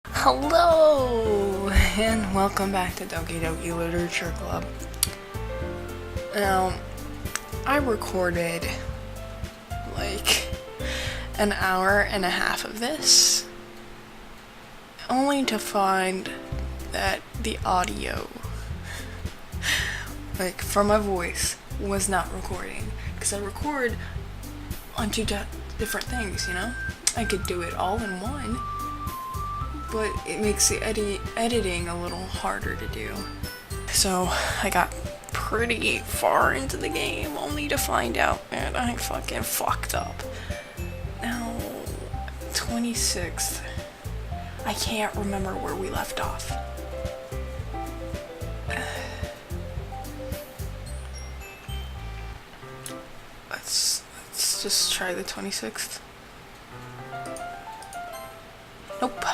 Hello, and welcome back to Doki Doki Literature Club. Now, I recorded like an hour and a half of this, only to find that the audio, like from my voice, was not recording. Because I record on two different things, you know? I could do it all in one, but it makes the editing a little harder to do. So I got pretty far into the game only to find out that I fucking fucked up. Now, 26th. I can't remember where we left off. Let's just try the 26th. Nope.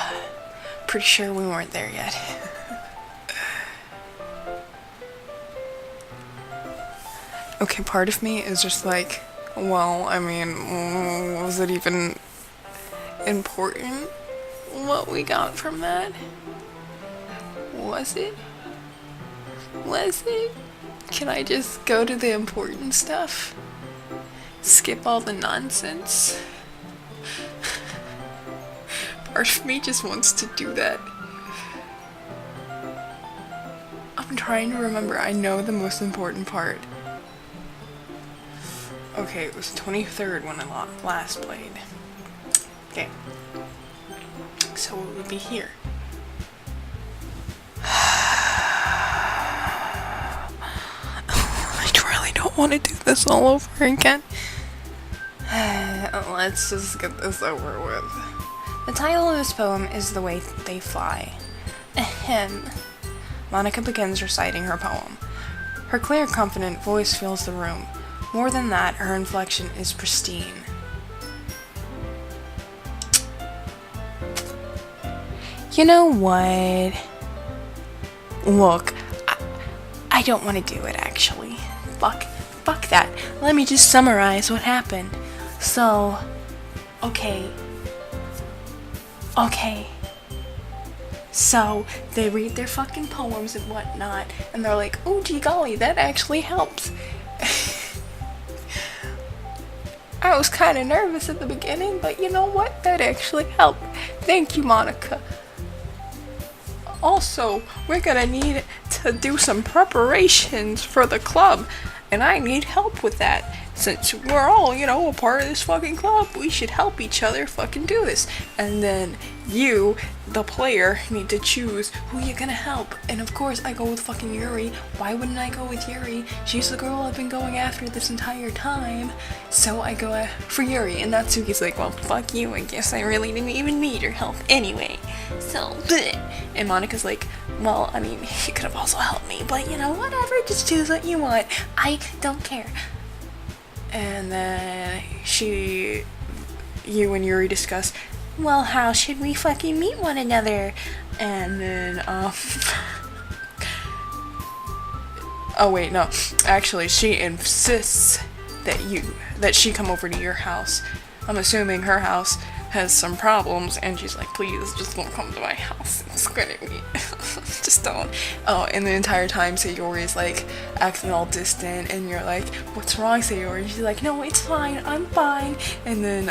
Pretty sure we weren't there yet. Okay, part of me is just like, well, I mean, was it even important what we got from that? Was it? Was it? Can I just go to the important stuff? Skip all the nonsense? Part of me just wants to do that. I'm trying to remember. I know the most important part. Okay, it was 23rd when I last played. Okay. So it would be here. I really don't want to do this all over again. Let's just get this over with. The title of this poem is The Way They Fly. Ahem. Monica begins reciting her poem. Her clear, confident voice fills the room. More than that, her inflection is pristine. You know what? Look, I don't want to do it, actually. Fuck that. Let me just summarize what happened. So, okay. So, they read their fucking poems and whatnot, and they're like, oh gee golly, that actually helps. I was kind of nervous at the beginning, but you know what? That actually helped. Thank you, Monica. Also, we're gonna need to do some preparations for the club, and I need help with that. Since we're all, a part of this fucking club, we should help each other fucking do this. And then you, the player, need to choose who you're gonna help. And of course, I go with fucking Yuri. Why wouldn't I go with Yuri? She's the girl I've been going after this entire time. So I go for Yuri. And Natsuki's like, well, fuck you. I guess I really didn't even need your help anyway. So, bleh. And Monica's like, well, I mean, you could have also helped me. But, whatever. Just choose what you want. I don't care. And then you and Yuri discuss, well, how should we fucking meet one another? And then, oh wait, no. Actually, she insists that she come over to your house. I'm assuming her house has some problems, and she's like, please, just don't come to my house. It's gonna be, just don't. Oh, and the entire time, Sayori's like, acting all distant, and you're like, what's wrong, Sayori? She's like, no, it's fine, I'm fine. And then,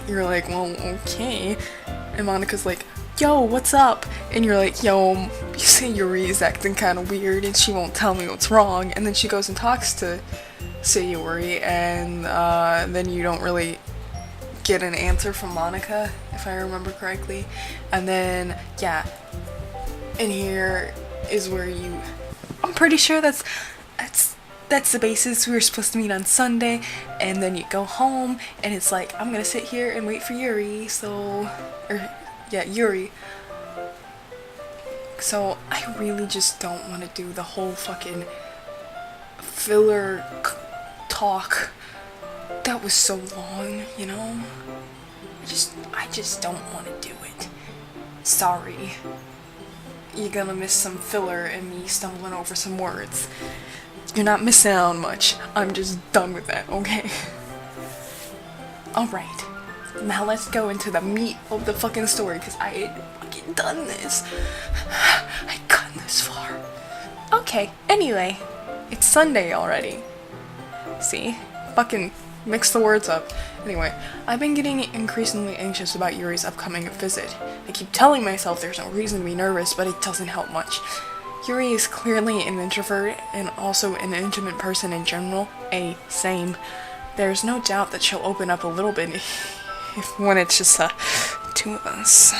you're like, well, okay. And Monica's like, yo, what's up? And you're like, yo, Sayori is acting kind of weird, and she won't tell me what's wrong. And then she goes and talks to Sayori, and then you don't really get an answer from Monica, if I remember correctly. And then, yeah, and here is where I'm pretty sure that's the basis. We were supposed to meet on Sunday, and then you go home, and it's like, I'm gonna sit here and wait for Yuri, Yuri. So, I really just don't want to do the whole fucking filler talk. That was so long, I just don't want to do it. Sorry. You're gonna miss some filler and me stumbling over some words. You're not missing out on much. I'm just done with that, okay? Alright. Now let's go into the meat of the fucking story, because I ain't fucking done this. I got this far. Okay, anyway, it's Sunday already. See? Fucking mix the words up. Anyway, I've been getting increasingly anxious about Yuri's upcoming visit. I keep telling myself there's no reason to be nervous, but it doesn't help much. Yuri is clearly an introvert and also an intimate person in general. Same. There's no doubt that she'll open up a little bit when it's just two of us.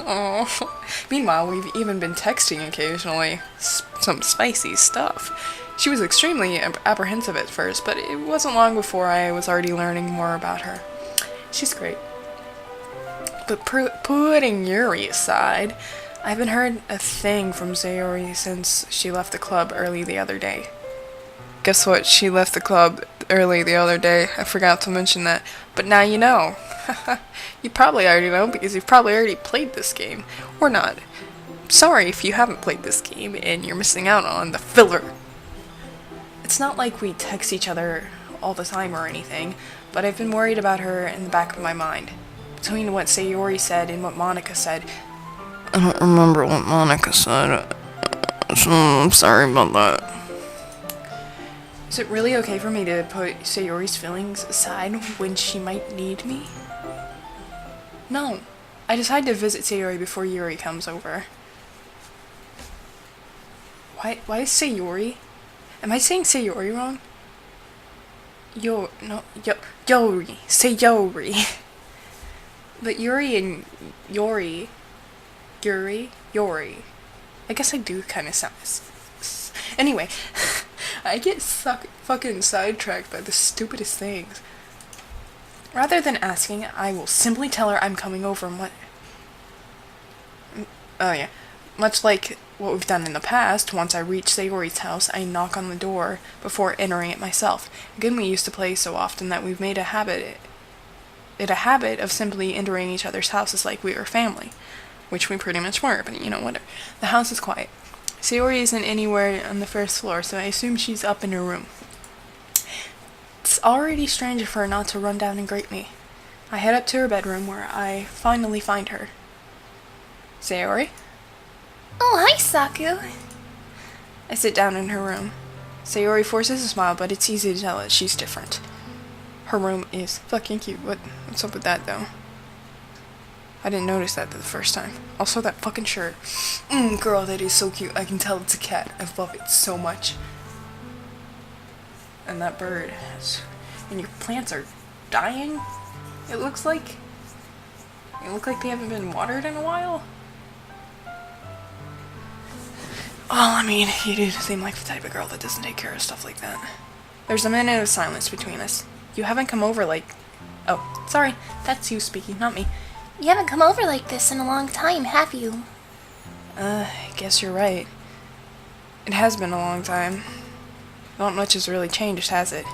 Oh. Meanwhile, we've even been texting occasionally. Some spicy stuff. She was extremely apprehensive at first, but it wasn't long before I was already learning more about her. She's great. But putting Yuri aside, I haven't heard a thing from Sayori since she left the club early the other day. Guess what? She left the club early the other day. I forgot to mention that. But now you know. You probably already know because you've probably already played this game. Or not. Sorry if you haven't played this game and you're missing out on the filler. It's not like we text each other all the time or anything, but I've been worried about her in the back of my mind. Between what Sayori said and what Monica said. I don't remember what Monica said, so I'm sorry about that. Is it really okay for me to put Sayori's feelings aside when she might need me? No. I decided to visit Sayori before Yuri comes over. Why is Sayori? Am I saying Sayori wrong? Yori. Sayori. But Yuri and Yori. I guess I do kind of sound. Anyway, I get fucking sidetracked by the stupidest things. Rather than asking, I will simply tell her I'm coming over and oh yeah. Much like what we've done in the past, once I reach Sayori's house, I knock on the door before entering it myself. A game we used to play so often that we've made a habit of simply entering each other's houses like we were family. Which we pretty much were, but you know, whatever. The house is quiet. Sayori isn't anywhere on the first floor, so I assume she's up in her room. It's already strange for her not to run down and greet me. I head up to her bedroom where I finally find her. Sayori? Oh, hi, Saku. I sit down in her room. Sayori forces a smile, but it's easy to tell that she's different. Her room is fucking cute. What's up with that, though? I didn't notice that the first time. Also, that fucking shirt. Girl, that is so cute. I can tell it's a cat. I love it so much. And that bird. And your plants are dying? It looks like... They look like they haven't been watered in a while. Well, I mean, you do seem like the type of girl that doesn't take care of stuff like that. There's a minute of silence between us. You haven't come over like... Oh, sorry. That's you speaking, not me. You haven't come over like this in a long time, have you? I guess you're right. It has been a long time. Not much has really changed, has it?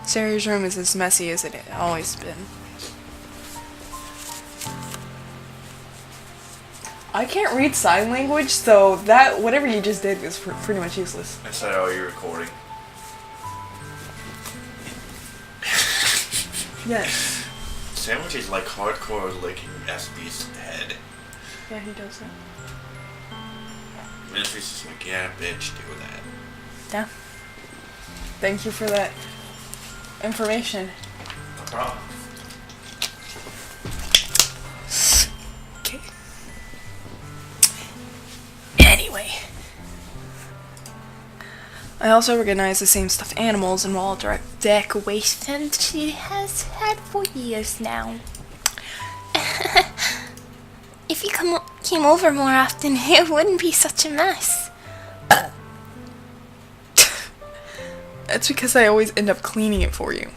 Sarah's room is as messy as it had always been. I can't read sign language, so that, whatever you just did was pretty much useless. I said, oh, you're recording. Yes. Sandwich is like hardcore licking SB's head. Yeah, he does that. SB's just like, yeah, bitch, do that. Yeah. Thank you for that information. No problem. Okay. Anyway. I also recognize the same stuffed animals and wall decorations She has had for years now. If you came over more often, it wouldn't be such a mess. That's because I always end up cleaning it for you.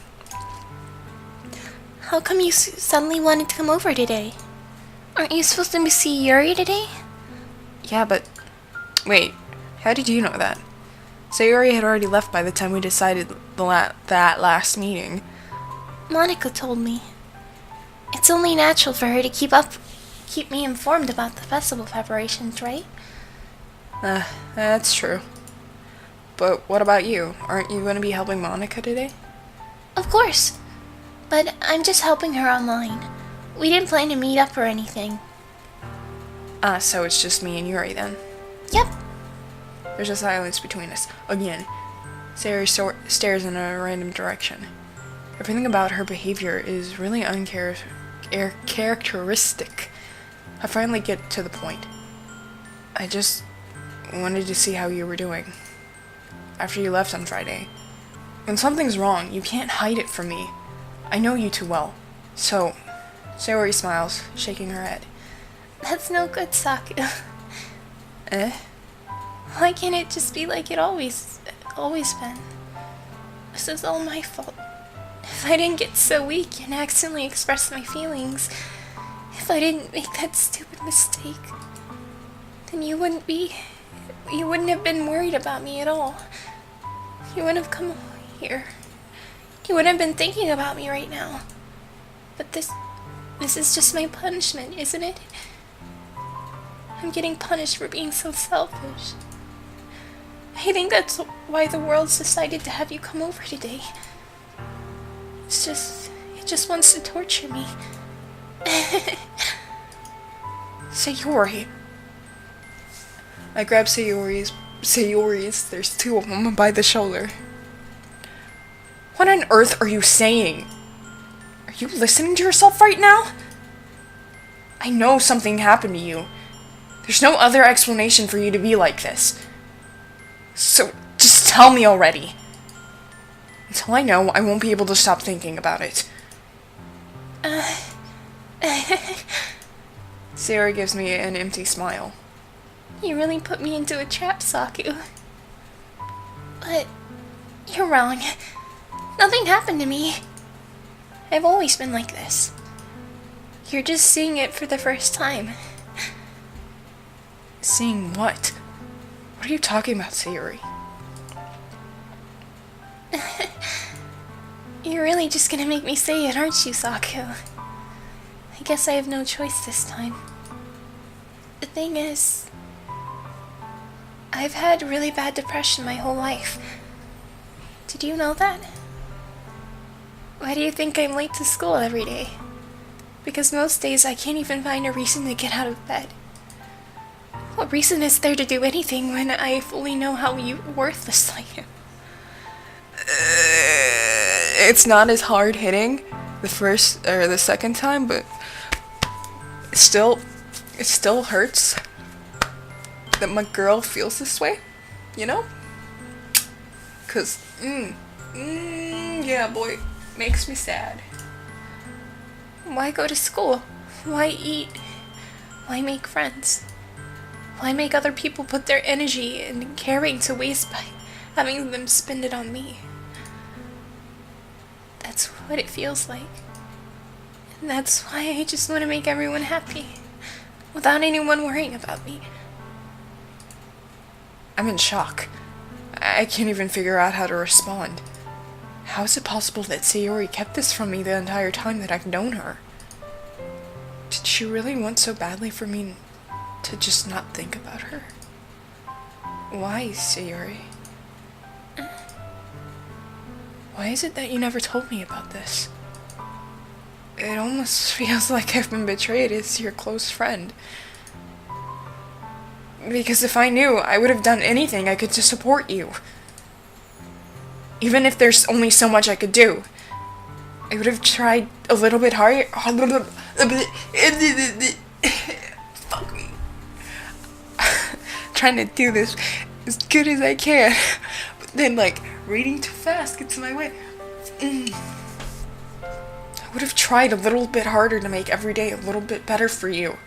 How come you suddenly wanted to come over today? Aren't you supposed to see Yuri today? Yeah, but... Wait, how did you know that? Sayori had already left by the time we decided that last meeting. Monica told me. It's only natural for her to keep me informed about the festival preparations, right? That's true. But what about you? Aren't you going to be helping Monica today? Of course. But I'm just helping her online. We didn't plan to meet up or anything. So it's just me and Yuri then. Yep. There's a silence between us. Again, Sayori stares in a random direction. Everything about her behavior is really uncharacteristic. I finally get to the point. I just wanted to see how you were doing after you left on Friday. When something's wrong, you can't hide it from me. I know you too well. So, Sayori smiles, shaking her head. That's no good, Saku. Eh? Why can't it just be like it always been? This is all my fault. If I didn't get so weak and accidentally express my feelings, if I didn't make that stupid mistake, then you wouldn't have been worried about me at all. You wouldn't have come here. You wouldn't have been thinking about me right now. But this is just my punishment, isn't it? I'm getting punished for being so selfish. I think that's why the world's decided to have you come over today. It just wants to torture me. Sayori. I grab Sayori's, there's two of them, by the shoulder. What on earth are you saying? Are you listening to yourself right now? I know something happened to you. There's no other explanation for you to be like this. So, just tell me already. Until I know, I won't be able to stop thinking about it. Sayori gives me an empty smile. You really put me into a trap, Saku. But you're wrong. Nothing happened to me. I've always been like this. You're just seeing it for the first time. Seeing what? What are you talking about, Sayori? You're really just gonna make me say it, aren't you, Saku? I guess I have no choice this time. The thing is, I've had really bad depression my whole life. Did you know that? Why do you think I'm late to school every day? Because most days I can't even find a reason to get out of bed. What reason is there to do anything when I fully know how worthless I am? It's not as hard hitting the first or the second time, but it still hurts that my girl feels this way, you know? 'Cause, yeah, boy, makes me sad. Why go to school? Why eat? Why make friends? Why make other people put their energy and caring to waste by having them spend it on me? That's what it feels like. And that's why I just want to make everyone happy, without anyone worrying about me. I'm in shock. I can't even figure out how to respond. How is it possible that Sayori kept this from me the entire time that I've known her? Did she really want so badly for me to just not think about her? Why, Sayori? Why is it that you never told me about this? It almost feels like I've been betrayed as your close friend. Because if I knew, I would have done anything I could to support you. Even if there's only so much I could do. I would have tried a little bit harder. Fuck me. Trying to do this as good as I can. But then, like, reading too fast gets in my way. I would have tried a little bit harder to make every day a little bit better for you.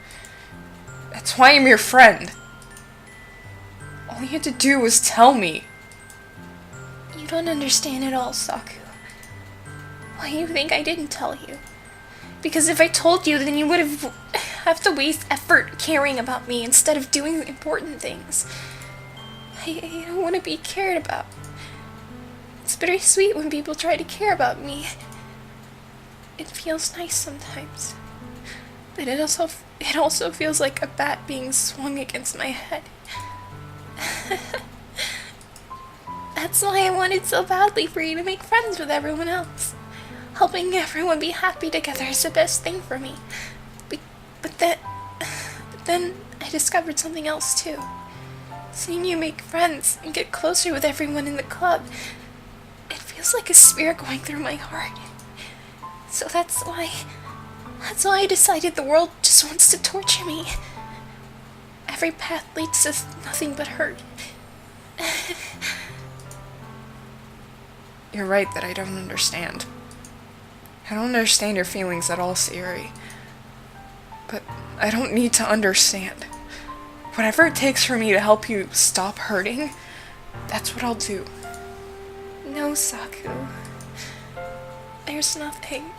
That's why I'm your friend. All you had to do was tell me. You don't understand at all, Saku. Why do you think I didn't tell you? Because if I told you, then you would have to waste effort caring about me instead of doing important things. I don't want to be cared about. It's bittersweet when people try to care about me. It feels nice sometimes. But it also feels like a bat being swung against my head. That's why I wanted so badly for you to make friends with everyone else. helping everyone be happy together is the best thing for me. But then I discovered something else too. Seeing you make friends and get closer with everyone in the club, it feels like a spear going through my heart. So that's why I decided the world just wants to torture me. Every path leads to nothing but hurt. You're right that I don't understand. I don't understand your feelings at all, Sayori. But I don't need to understand. Whatever it takes for me to help you stop hurting, that's what I'll do. No, Saku. There's nothing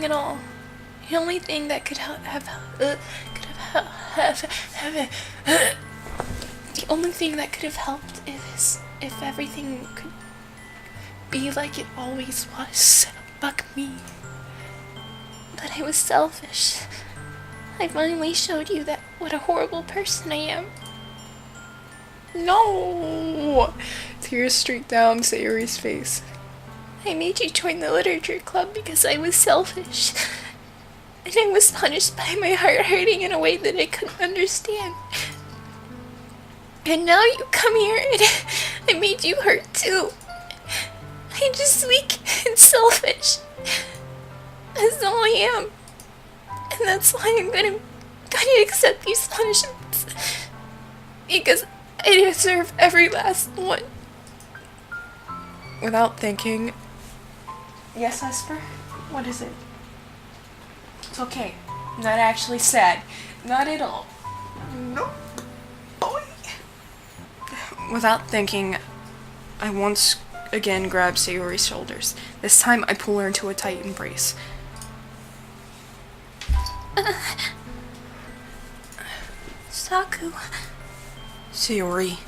at all. The only thing that the only thing that could have helped is if everything could be like it always was. Fuck me. But I was selfish. I finally showed you that what a horrible person I am. No! Tears streaked down Sayori's face. I made you join the literature club because I was selfish. And I was punished by my heart hurting in a way that I couldn't understand. And now you come here and I made you hurt too. I'm just weak and selfish. That's all I am. And that's why I'm gonna accept these punishments. Because I deserve every last one. Without thinking... Yes, Esper? What is it? It's okay. I'm not actually sad. Not at all. No. Boy. Without thinking, I once again grab Sayori's shoulders. This time I pull her into a tight embrace. Saku. Sayori.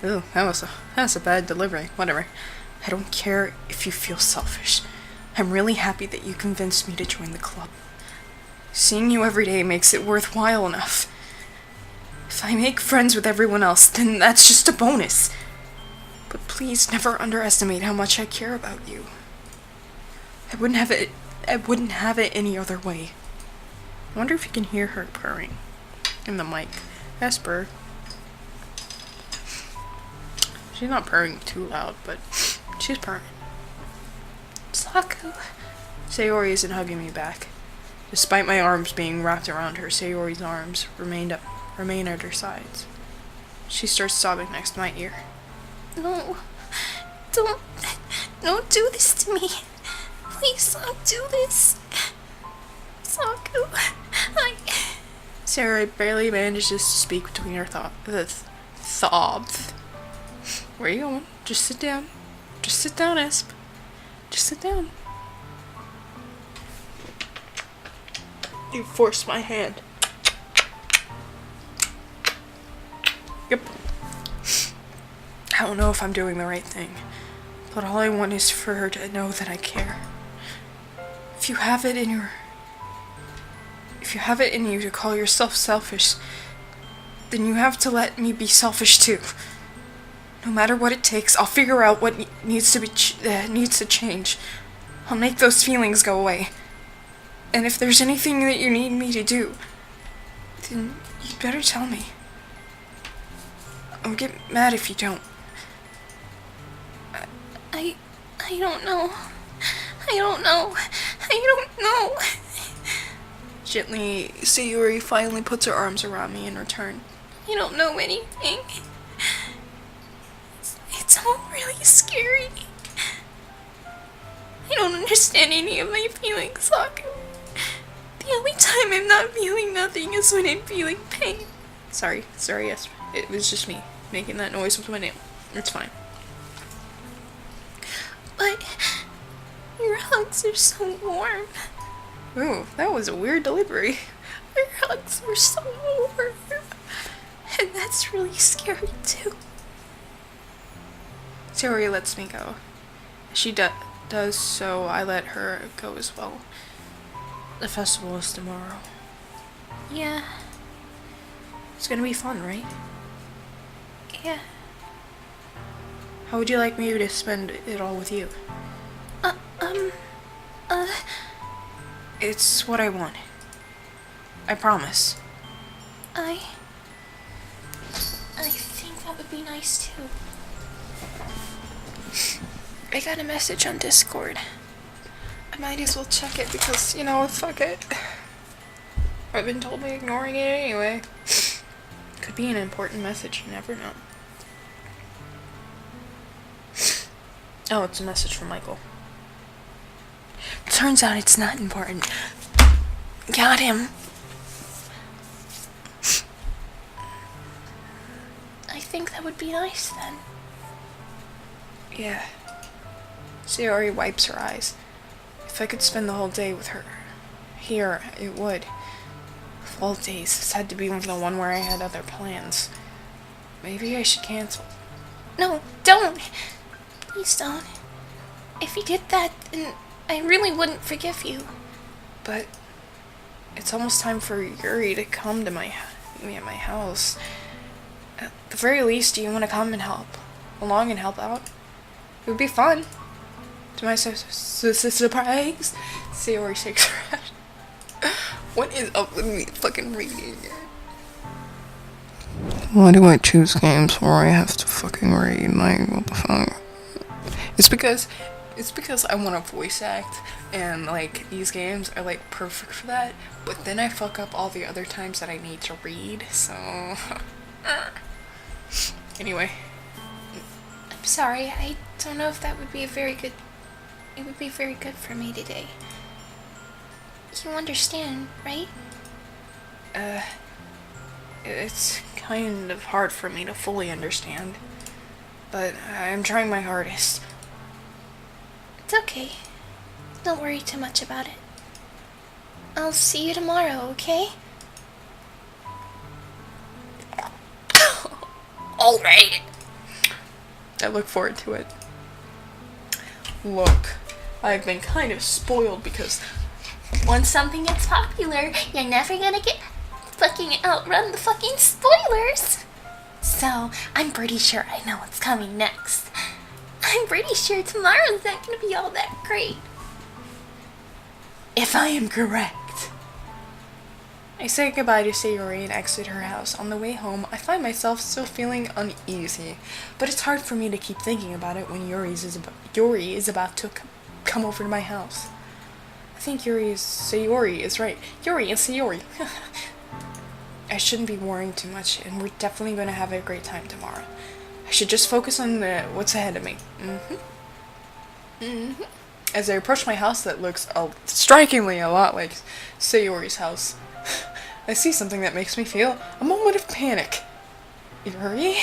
Ooh, that's a bad delivery. Whatever. I don't care if you feel selfish. I'm really happy that you convinced me to join the club. Seeing you every day makes it worthwhile enough. If I make friends with everyone else, then that's just a bonus. But please never underestimate how much I care about you. I wouldn't have it any other way. I wonder if you can hear her purring in the mic. Esper. She's not purring too loud, but she's purring. Saku. Sayori isn't hugging me back. Despite my arms being wrapped around her, Sayori's arms remain at her sides. She starts sobbing next to my ear. No. Don't do this to me. Please don't do this. Saku. Sayori barely manages to speak between her throbs. Where are you going? Just sit down. Just sit down, Esp. Just sit down. You forced my hand. Yep. I don't know if I'm doing the right thing, but all I want is for her to know that I care. If you have it in you to call yourself selfish, then you have to let me be selfish too. No matter what it takes, I'll figure out what needs to change. I'll make those feelings go away. And if there's anything that you need me to do, then you'd better tell me. I'll get mad if you don't. I don't know. I don't know. Gently, Sayori finally puts her arms around me in return. I don't know anything. It's all really scary. I don't understand any of my feelings, Saku. The only time I'm not feeling nothing is when I'm feeling pain. Sorry, yes. It was just me making that noise with my nail. It's fine. But your hugs are so warm. Ooh, that was a weird delivery. Your hugs were so warm. And that's really scary too. Sayori lets me go. She does so, I let her go as well. The festival is tomorrow. Yeah. It's gonna be fun, right? Yeah. How would you like me to spend it all with you? It's what I want. I promise. I think that would be nice too. I got a message on Discord. I might as well check it because, you know, fuck it. I've been totally ignoring it anyway. Could be an important message, you never know. Oh, it's a message from Michael. Turns out it's not important. Got him. I think that would be nice then. Yeah. Sayori wipes her eyes. If I could spend the whole day with her here, it would. Of all days, this had to be the one where I had other plans. Maybe I should cancel. No, don't! Please don't. If you did that, then I really wouldn't forgive you. But it's almost time for Yuri to come to my house. At the very least, do you want to come and help along and help out? It would be fun. To my surprise, Sayori shakes her head. What is up with me fucking reading? Why do I choose games where I have to fucking read? Like, what the fuck? It's because I want to voice act, and like these games are like perfect for that. But then I fuck up all the other times that I need to read. So anyway, I'm sorry, I don't know if that would be it would be very good for me today. You understand, right? It's kind of hard for me to fully understand, but I'm trying my hardest. It's okay. Don't worry too much about it. I'll see you tomorrow, okay? Alright. I look forward to it. Look, I've been kind of spoiled because Once something gets popular, you're never gonna get fucking outrun the fucking spoilers. So, I'm pretty sure I know what's coming next. I'm pretty sure tomorrow's not gonna be all that great. if I am correct. I say goodbye to Sayori and exit her house. On the way home, I find myself still feeling uneasy, but it's hard for me to keep thinking about it when Yuri is about to come over to my house. I think Sayori is right. Yuri and Sayori. I shouldn't be worrying too much, and we're definitely going to have a great time tomorrow. I should just focus on what's ahead of me. As I approach my house that looks strikingly a lot like Sayori's house, I see something that makes me feel a moment of panic. Yuri?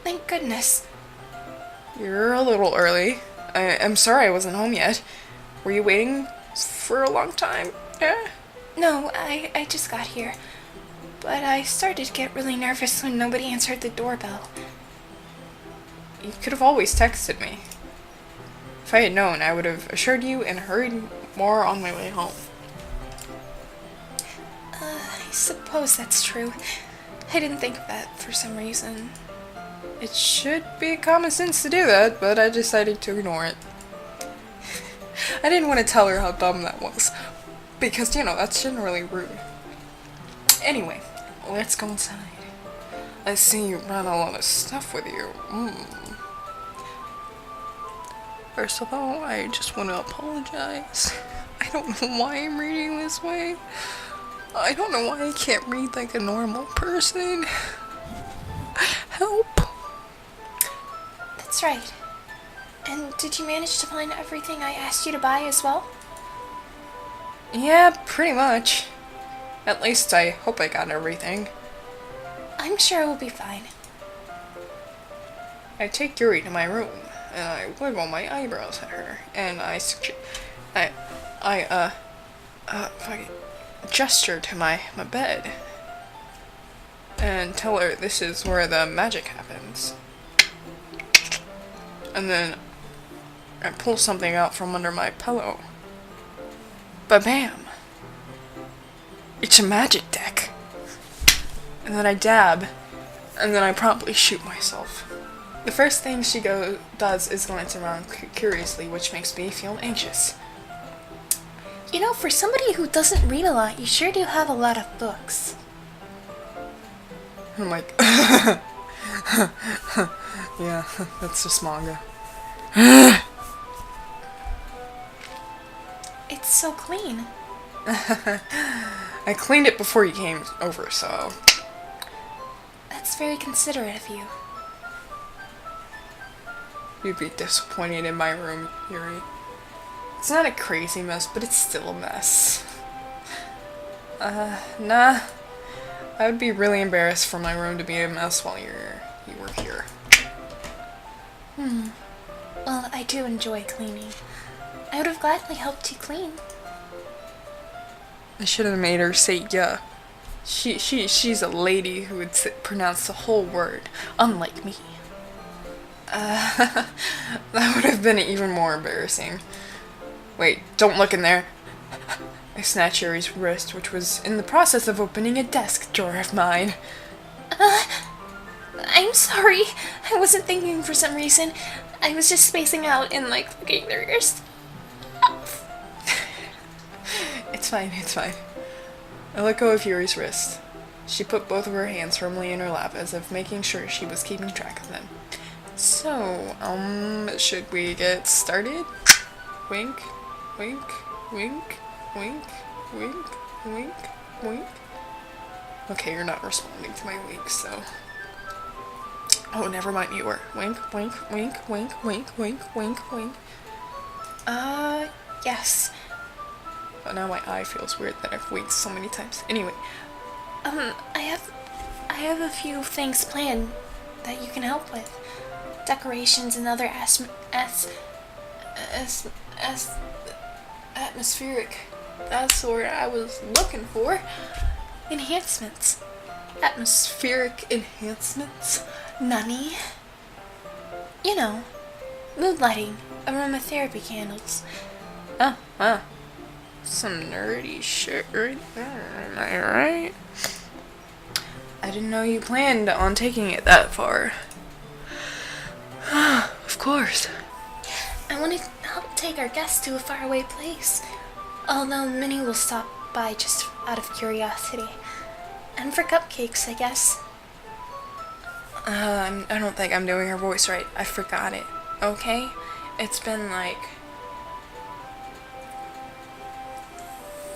Thank goodness. You're a little early. I'm sorry I wasn't home yet. Were you waiting for a long time? Yeah? No, I just got here. But I started to get really nervous when nobody answered the doorbell. You could have always texted me. If I had known, I would have assured you and hurried more on my way home. I suppose that's true. I didn't think of that for some reason. It should be common sense to do that, but I decided to ignore it. I didn't want to tell her how dumb that was, because, you know, that's generally rude. Anyway, let's go inside. I see you brought a lot of stuff with you. First of all, I just want to apologize. I don't know why I'm reading this way. I don't know why I can't read like a normal person. Help. That's right. And did you manage to find everything I asked you to buy as well? Yeah, pretty much. At least I hope I got everything. I'm sure it will be fine. I take Yuri to my room, and I wiggle my eyebrows at her, and I fucking gesture to my bed, and tell her this is where the magic happens. And then I pull something out from under my pillow. Ba-bam! It's a magic deck. And then I dab, and then I promptly shoot myself. The first thing she does is glance around curiously, which makes me feel anxious. You know, for somebody who doesn't read a lot, you sure do have a lot of books. I'm like, yeah, that's just manga. It's so clean. I cleaned it before you came over, so... That's very considerate of you. You'd be disappointed in my room, Yuri. It's not a crazy mess, but it's still a mess. Nah. I would be really embarrassed for my room to be a mess while you were here. Well, I do enjoy cleaning. I would have gladly helped you clean. I should have made her say yeah. She's a lady who would pronounce the whole word, unlike me. That would have been even more embarrassing. Wait, don't look in there. I snatched Yuri's wrist, which was in the process of opening a desk drawer of mine. I'm sorry. I wasn't thinking for some reason. I was just spacing out and like looking at their wrist. It's fine, it's fine. I let go of Yuri's wrist. She put both of her hands firmly in her lap as if making sure she was keeping track of them. So, should we get started? Wink, wink, wink, wink, wink, wink, wink. Okay, you're not responding to my wink, so... Oh, never mind, you were. Wink, wink, wink, wink, wink, wink, wink, wink. Yes. But now my eye feels weird that I've winked so many times. Anyway. I have a few things planned that you can help with. Decorations and other atmospheric. That's the word I was looking for. enhancements. Atmospheric enhancements? Nani? You know, mood lighting, aromatherapy candles. Oh, wow. Some nerdy shit right there, am I right? I didn't know you planned on taking it that far. Of course. I want to help take our guests to a faraway place. Although Minnie will stop by just out of curiosity. And for cupcakes, I guess. I don't think I'm doing her voice right. I forgot it. Okay? It's been like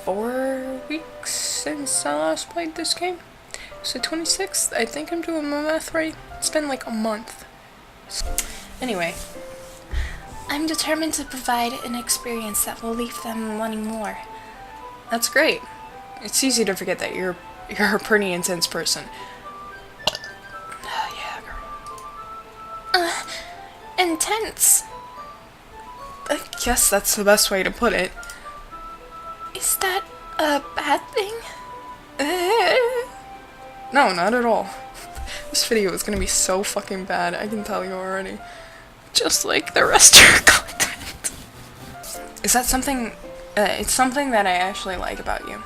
4 weeks since I last played this game. So 26th, I think I'm doing my math right. It's been like a month. Anyway. I'm determined to provide an experience that will leave them wanting more. That's great. It's easy to forget that you're a pretty intense person. Yeah, girl. Intense. I guess that's the best way to put it. Is that a bad thing? No, not at all. This video is gonna be so fucking bad, I can tell you already. Just like the rest of your content. Is that something... it's something that I actually like about you.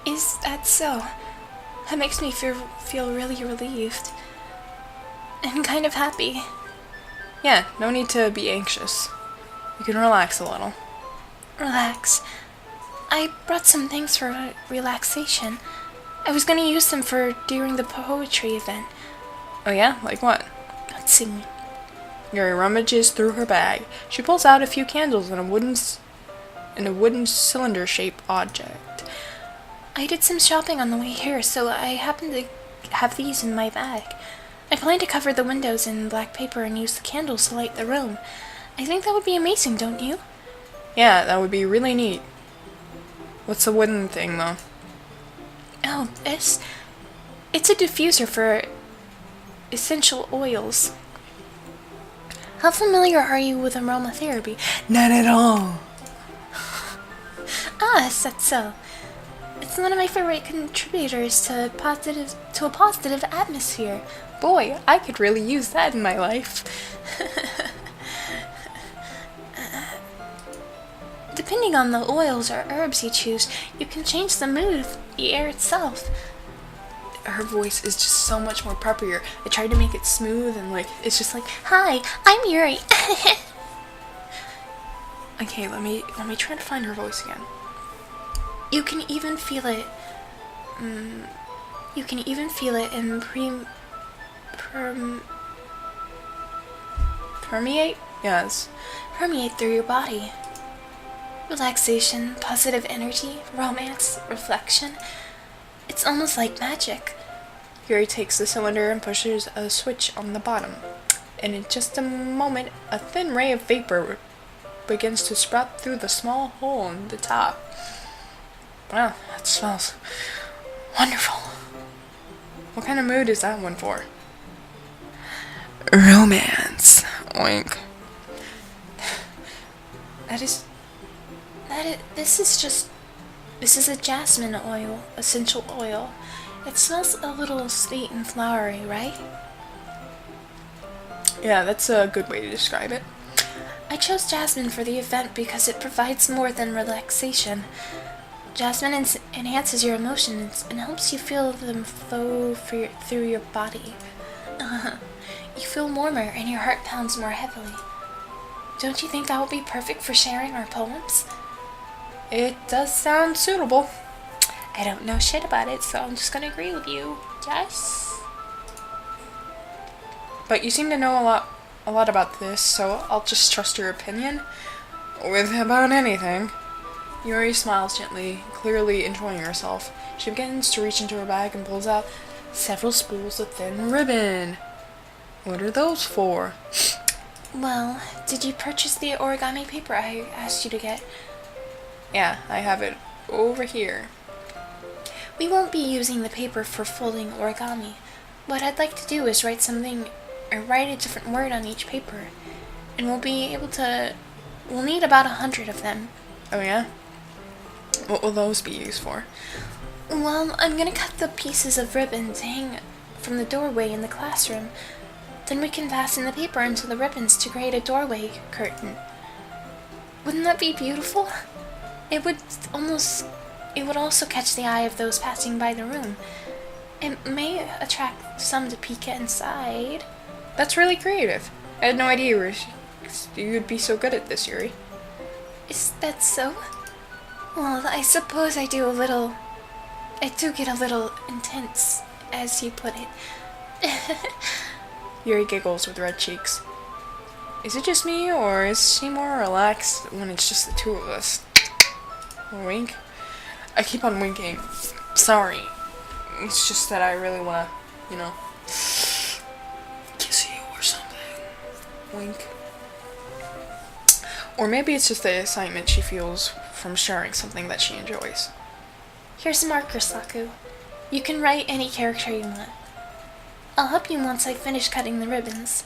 Is that so? That makes me feel really relieved. And kind of happy. Yeah, no need to be anxious. You can relax a little. Relax. I brought some things for relaxation. I was gonna use them for during the poetry event. Oh yeah? Like what? Let's see. Yuri rummages through her bag. She pulls out a few candles in a wooden cylinder-shaped object. I did some shopping on the way here, so I happened to have these in my bag. I plan to cover the windows in black paper and use the candles to light the room. I think that would be amazing, don't you? Yeah, that would be really neat. What's the wooden thing, though? Oh, it's a diffuser for essential oils. How familiar are you with aromatherapy? Not at all. Is that so? It's one of my favorite contributors to a positive atmosphere. Boy, I could really use that in my life. Depending on the oils or herbs you choose, you can change the mood of the air itself. Her voice is just so much more peppier. I tried to make it smooth and like, it's just like, Hi, I'm Yuri. Okay, let me try to find her voice again. You can even feel it. You can even feel it in Permeate? Yes. permeate through your body. Relaxation, positive energy, romance, reflection. It's almost like magic. Yuri takes the cylinder and pushes a switch on the bottom. And in just a moment, a thin ray of vapor begins to sprout through the small hole in the top. Wow, that smells wonderful. What kind of mood is that one for? Romance. Oink. This is a jasmine oil, essential oil. It smells a little sweet and flowery, right? Yeah, that's a good way to describe it. I chose jasmine for the event because it provides more than relaxation. Jasmine enhances your emotions and helps you feel them flow through your body. You feel warmer and your heart pounds more heavily. Don't you think that would be perfect for sharing our poems? It does sound suitable. I don't know shit about it, so I'm just gonna agree with you. Yes? But you seem to know a lot about this, so I'll just trust your opinion with about anything. Yuri smiles gently, clearly enjoying herself. She begins to reach into her bag and pulls out several spools of thin ribbon. What are those for? Well, did you purchase the origami paper I asked you to get? Yeah, I have it over here. We won't be using the paper for folding origami. What I'd like to do is write a different word on each paper. And we'll need about 100 of them. Oh yeah? What will those be used for? Well, I'm gonna cut the pieces of ribbon to hang from the doorway in the classroom. Then we can fasten the paper into the ribbons to create a doorway curtain. Wouldn't that be beautiful? It would also catch the eye of those passing by the room. It may attract some to peek inside. That's really creative. I had no idea you'd be so good at this, Yuri. Is that so? Well, I suppose I do get a little intense, as you put it. Yuri giggles with red cheeks. Is it just me, or is she more relaxed when it's just the two of us? Wink? I keep on winking. Sorry. It's just that I really wanna, kiss you or something. Wink. Or maybe it's just the excitement she feels from sharing something that she enjoys. Here's a marker, Saku. You can write any character you want. I'll help you once I finish cutting the ribbons.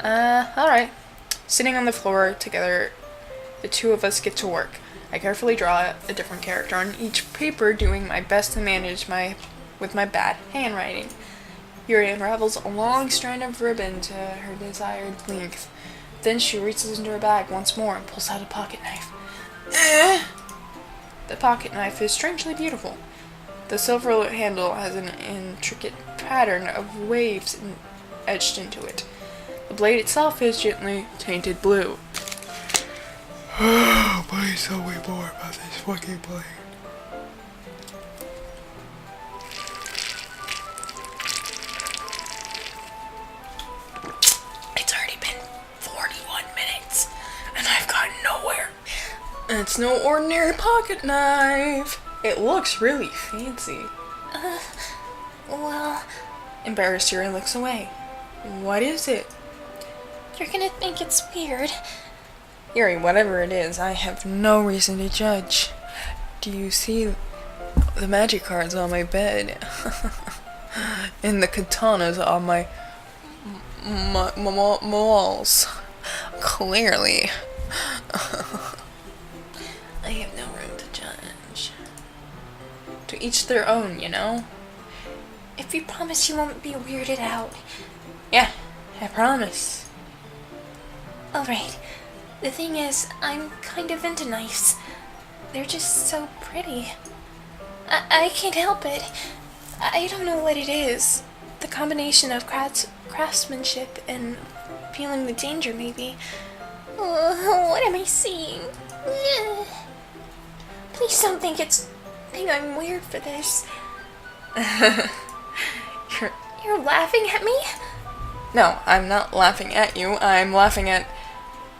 Alright. Sitting on the floor together, the two of us get to work. I carefully draw a different character on each paper, doing my best to manage with my bad handwriting. Yuri unravels a long strand of ribbon to her desired length. Then she reaches into her bag once more and pulls out a pocket knife. The pocket knife is strangely beautiful. The silver handle has an intricate pattern of waves etched into it. The blade itself is gently tainted blue. Please tell me more about this fucking blade. It's already been 41 minutes, and I've gotten nowhere. It's no ordinary pocket knife. It looks really fancy. Well, Embarrassed, Yuri looks away. What is it? you're gonna think it's weird. Yuri, whatever it is, I have no reason to judge. Do you see the magic cards on my bed? And the katanas on my walls? Clearly. I have no room to judge. To each their own, If you promise you won't be weirded out. Yeah, I promise. Alright. The thing is, I'm kind of into knives. They're just so pretty. I can't help it. I don't know what it is. The combination of craftsmanship and feeling the danger, maybe. What am I seeing? Please don't think I'm weird for this. You're laughing at me? No, I'm not laughing at you. I'm laughing at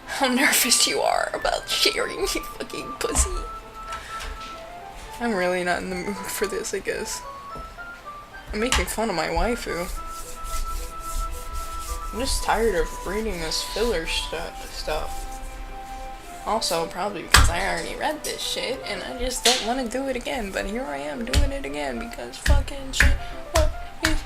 how nervous you are about sharing, you fucking pussy. I'm really not in the mood for this, I guess. I'm making fun of my waifu. I'm just tired of reading this filler stuff. Also, probably because I already read this shit, and I just don't want to do it again, but here I am doing it again, because fucking shit, what is...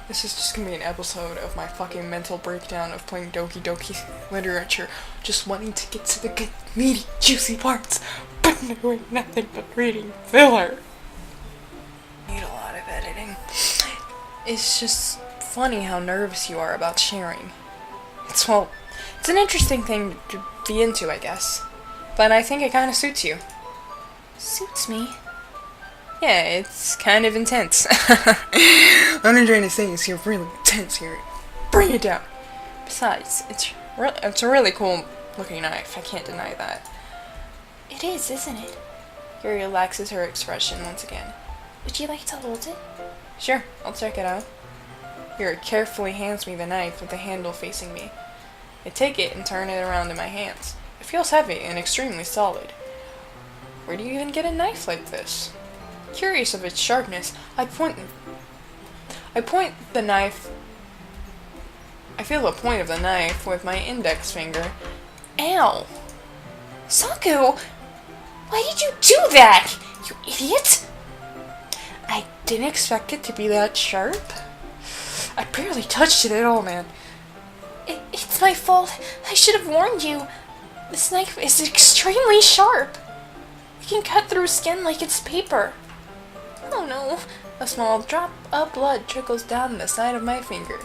This is just gonna be an episode of my fucking mental breakdown of playing Doki Doki Literature, just wanting to get to the good, meaty, juicy parts, but doing nothing but reading filler. Need a lot of editing. It's just funny how nervous you are about sharing. It's an interesting thing to be into, I guess. But I think it kind of suits you. Suits me? Yeah, it's kind of intense. What I'm trying to say is you're really intense here. Bring it down. Besides, it's a really cool looking knife. I can't deny that. It is, isn't it? Yuri relaxes her expression once again. Would you like to hold it? Sure, I'll check it out. Yuri carefully hands me the knife with the handle facing me. I take it and turn it around in my hands. It feels heavy and extremely solid. Where do you even get a knife like this? Curious of its sharpness, I point the knife. I feel the point of the knife with my index finger. Ow! Saku! Why did you do that? You idiot! I didn't expect it to be that sharp. I barely touched it at all, man. It's my fault. I should have warned you. This knife is extremely sharp. It can cut through skin like it's paper. Oh no. A small drop of blood trickles down the side of my finger.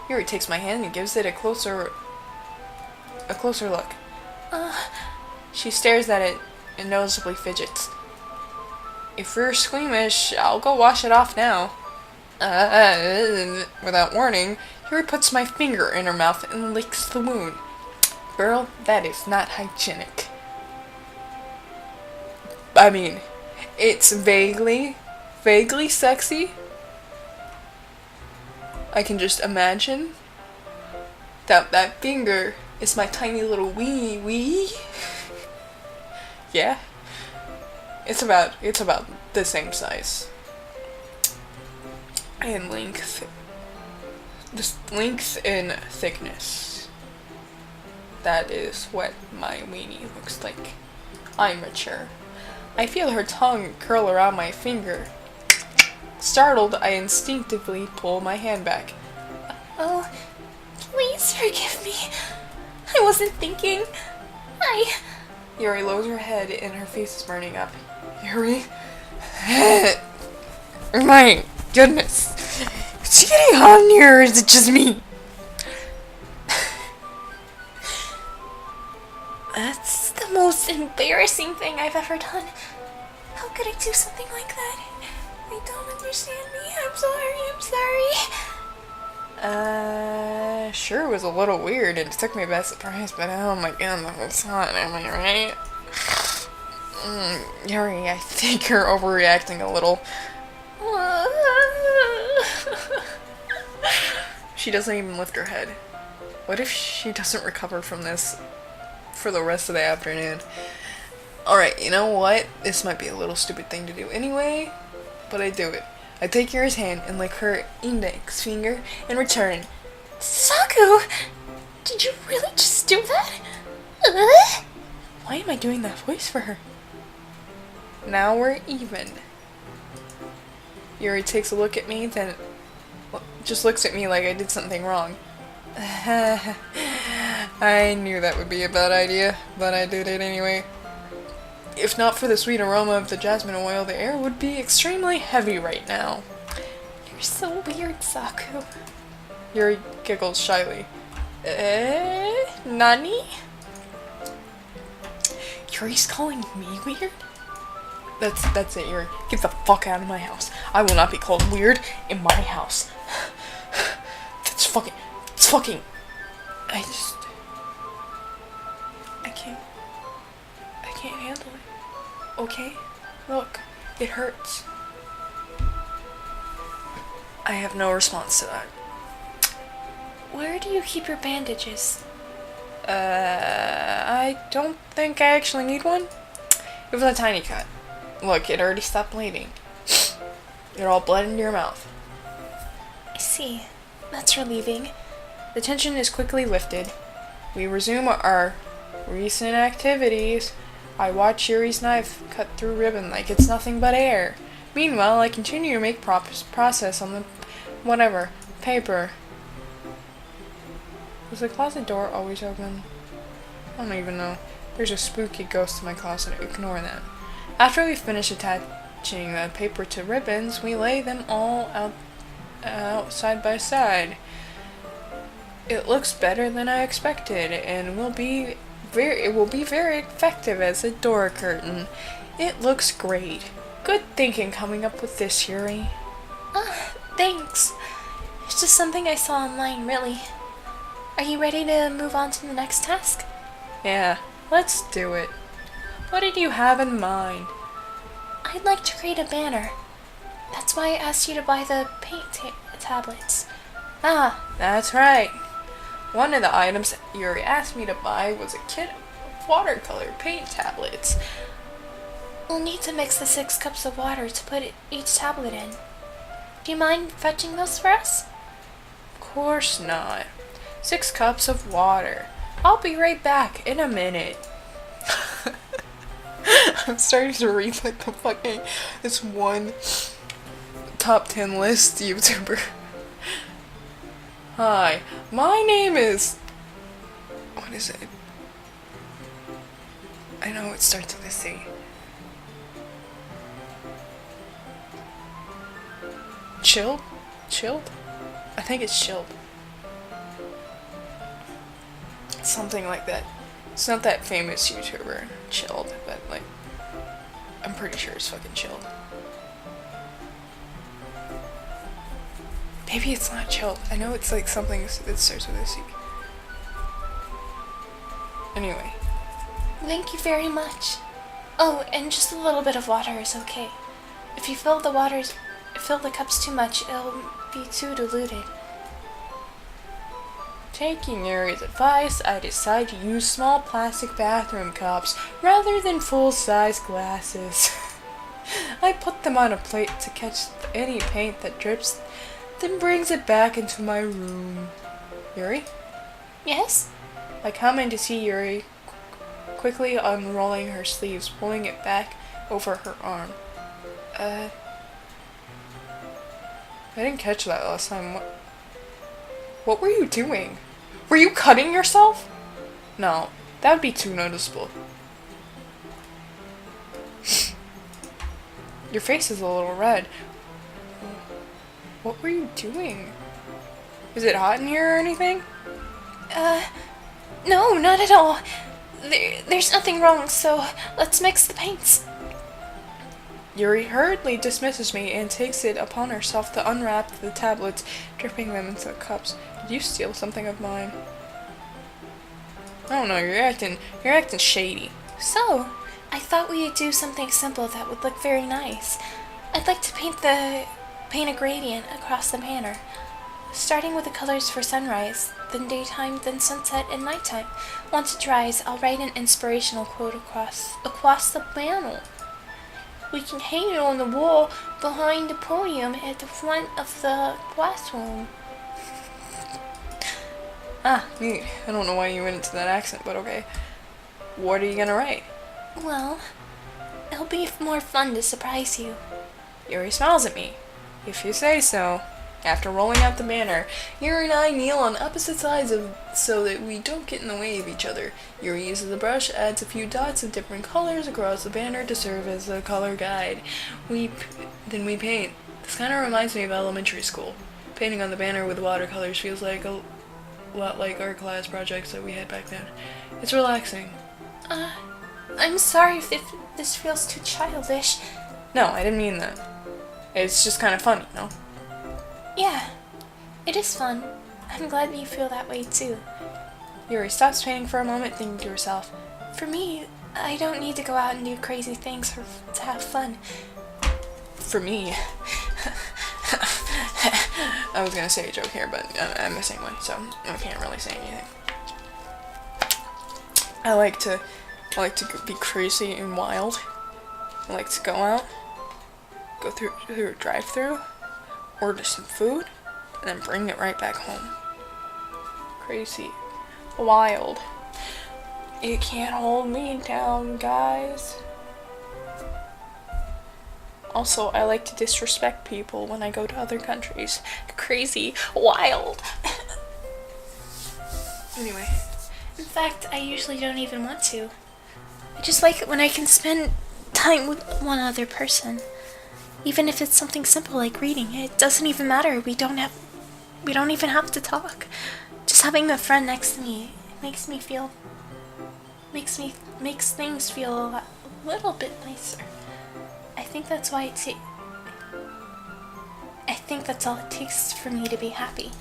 Yuri takes my hand and gives it a closer look. She stares at it and noticeably fidgets. If you're squeamish, I'll go wash it off now. Without warning, Yuri puts my finger in her mouth and licks the wound. Girl, that is not hygienic. I mean, it's vaguely sexy. I can just imagine that finger is my tiny little wee. Yeah. It's about the same size. And length. This length and thickness. That is what my weenie looks like. I'm mature. I feel her tongue curl around my finger. Startled, I instinctively pull my hand back. Oh, please forgive me. I wasn't thinking. Yuri lowers her head and her face is burning up. Yuri? My goodness. Is she getting on here or is it just me? That's the most embarrassing thing I've ever done. How could I do something like that? I don't understand me. I'm sorry. Sure, it was a little weird. It took me by surprise, but oh my god, that's hot, am I right? Yuri, I think you're overreacting a little. She doesn't even lift her head. What if she doesn't recover from this for the rest of the afternoon? Alright, you know what? This might be a little stupid thing to do anyway, but I do it. I take Yuri's hand and lick her index finger in return. Saku! Did you really just do that? Why am I doing that voice for her? Now we're even. Yuri takes a look at me, then just looks at me like I did something wrong. I knew that would be a bad idea, but I did it anyway. If not for the sweet aroma of the jasmine oil, the air would be extremely heavy right now. You're so weird, Saku. Yuri giggles shyly. Nani? Yuri's calling me weird? That's it, Yuri. Get the fuck out of my house. I will not be called weird in my house. It's fucking... I can't handle it. Okay? Look, it hurts. I have no response to that. Where do you keep your bandages? I don't think I actually need one. It was a tiny cut. Look, it already stopped bleeding. It all bled into your mouth. I see. That's relieving. The tension is quickly lifted. We resume our recent activities. I watch Yuri's knife cut through ribbon like it's nothing but air. Meanwhile, I continue to make process on the paper. Was the closet door always open? I don't even know. There's a spooky ghost in my closet. Ignore that. After we finish attaching the paper to ribbons, we lay them all out side by side. It looks better than I expected, and it will be very effective as a door curtain. It looks great. Good thinking coming up with this, Yuri. Thanks. It's just something I saw online, really. Are you ready to move on to the next task? Yeah, let's do it. What did you have in mind? I'd like to create a banner. That's why I asked you to buy the paint tablets. That's right. One of the items Yuri asked me to buy was a kit of watercolor paint tablets. We'll need to mix the 6 cups of water to put each tablet in. Do you mind fetching those for us? Of course not. 6 cups of water. I'll be right back in a minute. I'm starting to read like the fucking this one top 10 list YouTuber. Hi, my name is... What is it? I know it starts with a C. Chilled? Chilled? I think it's chilled. Something like that. It's not that famous YouTuber, Chilled, but like, I'm pretty sure it's fucking Chilled. Maybe it's not Chilled. I know it's like something that starts with a C. Anyway. Thank you very much. Oh, and just a little bit of water is okay. If you fill the cups too much, it'll be too diluted. Taking Yuri's advice, I decide to use small plastic bathroom cups rather than full-size glasses. I put them on a plate to catch any paint that drips, then brings it back into my room. Yuri? Yes? I come in to see Yuri quickly unrolling her sleeves, pulling it back over her arm. I didn't catch that last time. What were you doing? Were you cutting yourself? No, that would be too noticeable. Your face is a little red. What were you doing? Is it hot in here or anything? No, not at all. There's nothing wrong, so let's mix the paints. Yuri hurriedly dismisses me and takes it upon herself to unwrap the tablets, dripping them into the cups. Did you steal something of mine? I don't know, you're acting shady. So, I thought we'd do something simple that would look very nice. I'd like to paint a gradient across the banner, starting with the colors for sunrise, then daytime, then sunset, and nighttime. Once it dries, I'll write an inspirational quote across the panel. We can hang it on the wall behind the podium at the front of the classroom. Neat. I don't know why you went into that accent, but okay. What are you gonna write? Well, it'll be more fun to surprise you. Yuri smiles at me. If you say so. After rolling out the banner, Yuri and I kneel on opposite sides so that we don't get in the way of each other. Yuri uses the brush, adds a few dots of different colors across the banner to serve as a color guide. Then we paint. This kind of reminds me of elementary school. Painting on the banner with watercolors feels like a lot like our class projects that we had back then. It's relaxing. I'm sorry if this feels too childish. No, I didn't mean that. It's just kind of fun, you know? Yeah, it is fun. I'm glad you feel that way too. Yuri stops painting for a moment, thinking to herself. For me, I don't need to go out and do crazy things to have fun. For me, I was gonna say a joke here, but I'm the same way, so I can't really say anything. I like to be crazy and wild. I like to go out, go through a drive-thru, order some food, and then bring it right back home. Crazy, wild. You can't hold me down, guys. Also, I like to disrespect people when I go to other countries. Crazy, wild. Anyway. In fact, I usually don't even want to. I just like it when I can spend time with one other person. Even if it's something simple like reading, it doesn't even matter. We don't even have to talk. Just having a friend next to me makes things feel a little bit nicer. I think that's all it takes for me to be happy.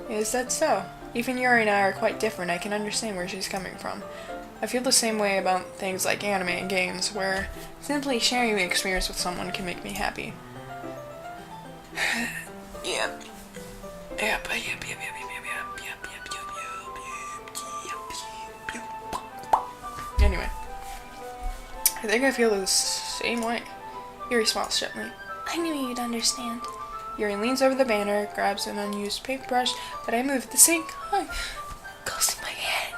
Is that so? Even Yuri and I are quite different. I can understand where she's coming from. I feel the same way about things like anime and games, where simply sharing the experience with someone can make me happy. Yep. Anyway. I think I feel the same way. Yuri smiles gently. I knew you'd understand. Yuri leans over the banner, grabs an unused paintbrush that I move at the same time. Goes in my hand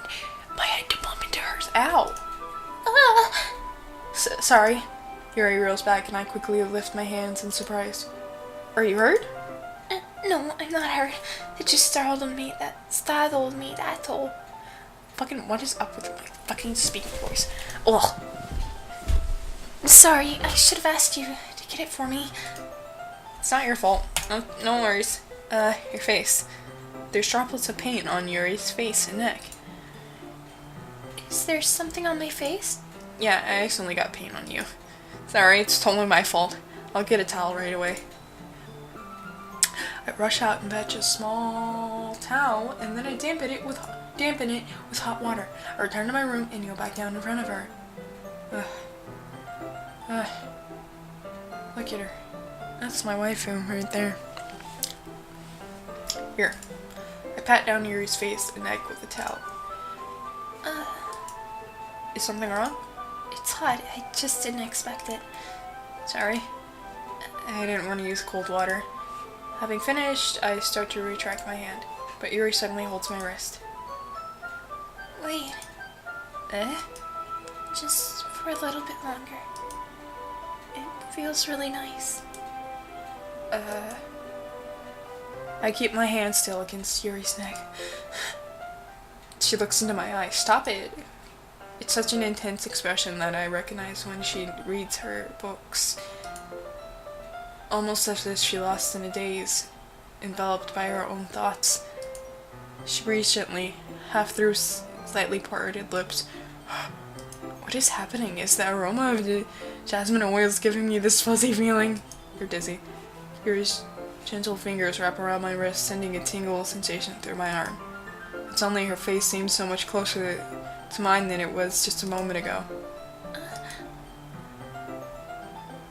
to bump into hers. Ow! Ah! Sorry. Yuri reels back and I quickly lift my hands in surprise. Are you hurt? No, I'm not hurt. It just startled me, that's all. Fucking, what is up with my fucking speaking voice? Ugh. Sorry, I should have asked you to get it for me. It's not your fault. No worries. Your face. There's droplets of paint on Yuri's face and neck. Is there something on my face? Yeah, I accidentally got paint on you. Sorry, it's totally my fault. I'll get a towel right away. I rush out and fetch a small towel, and then I dampen it with hot water. I return to my room and kneel back down in front of her. Look at her. That's my waifu right there. Here. I pat down Yuri's face and neck with the towel. Is something wrong? It's hot. I just didn't expect it. Sorry. I didn't want to use cold water. Having finished, I start to retract my hand, but Yuri suddenly holds my wrist. Wait. Just for a little bit longer. It feels really nice. I keep my hand still against Yuri's neck. She looks into my eyes. Stop it! It's such an intense expression that I recognize when she reads her books. Almost as if she lost in a daze, enveloped by her own thoughts. She breathes gently, half through slightly parted lips. What is happening? Is the aroma of the jasmine oils giving me this fuzzy feeling? You're dizzy. Yuri's gentle fingers wrap around my wrist, sending a tingle sensation through my arm. Suddenly her face seems so much closer to mine than it was just a moment ago.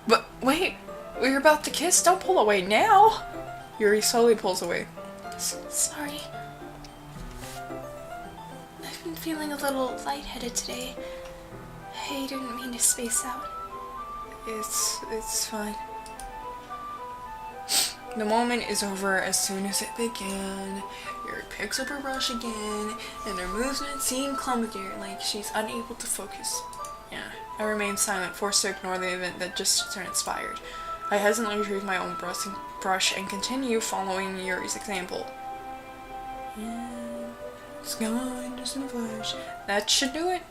But wait! We're about to kiss? Don't pull away now! Yuri slowly pulls away. Sorry. I've been feeling a little lightheaded today. I didn't mean to space out. It's fine. The moment is over as soon as it began. Yuri picks up her brush again, and her movements seem clumsy, like she's unable to focus. Yeah, I remain silent, forced to ignore the event that just transpired. I hesitantly retrieve my own brush and continue following Yuri's example. And it's gone just in a flash. That should do it.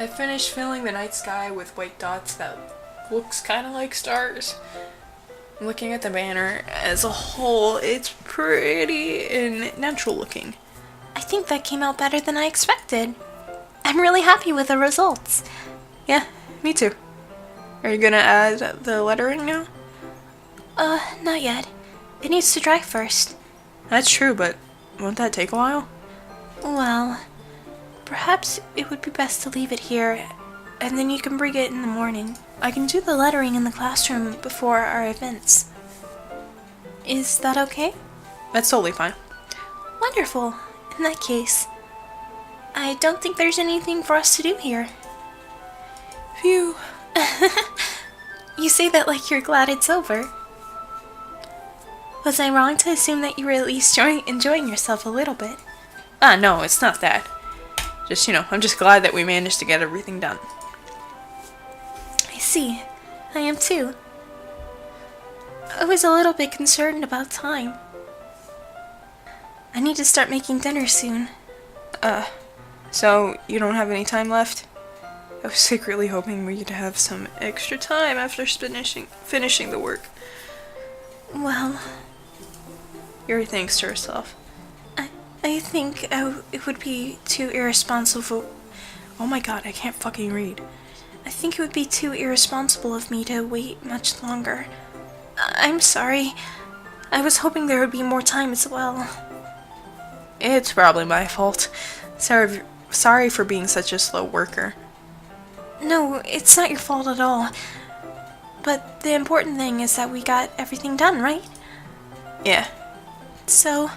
I finished filling the night sky with white dots that looks kind of like stars. Looking at the banner as a whole, it's pretty and natural looking. I think that came out better than I expected. I'm really happy with the results. Yeah, me too. Are you gonna add the lettering now? Not yet. It needs to dry first. That's true, but Won't that take a while? Well, perhaps it would be best to leave it here, and then you can bring it in the morning. I can do the lettering in the classroom before our events. Is that okay? That's totally fine. Wonderful. In that case, I don't think there's anything for us to do here. Phew. You say that like you're glad it's over. Was I wrong to assume that you were at least enjoying yourself a little bit? Ah, no, it's not that. Just, I'm just glad that we managed to get everything done. I see. I am too. I was a little bit concerned about time. I need to start making dinner soon. So you don't have any time left? I was secretly hoping we'd have some extra time after finishing the work. Well, Yuri thinks to herself. I think it would be too irresponsible. Oh my god, I can't fucking read. I think it would be too irresponsible of me to wait much longer. I'm sorry. I was hoping there would be more time as well. It's probably my fault. Sorry for being such a slow worker. No, it's not your fault at all. But the important thing is that we got everything done, right? Yeah. So,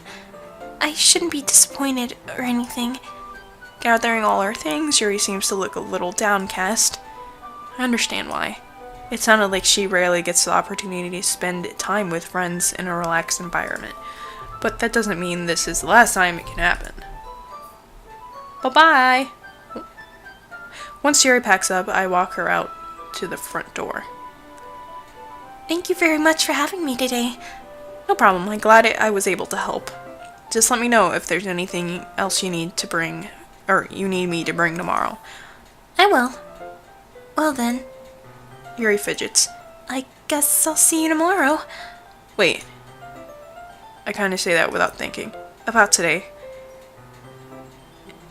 I shouldn't be disappointed or anything. Gathering all our things, Yuri seems to look a little downcast. I understand why. It sounded like she rarely gets the opportunity to spend time with friends in a relaxed environment. But that doesn't mean this is the last time it can happen. Bye-bye! Once Yuri packs up, I walk her out to the front door. Thank you very much for having me today. No problem, I'm glad I was able to help. Just let me know if there's anything else you need to bring, or you need me to bring tomorrow. I will. Well then, Yuri fidgets. I guess I'll see you tomorrow. Wait. I kind of say that without thinking. About today.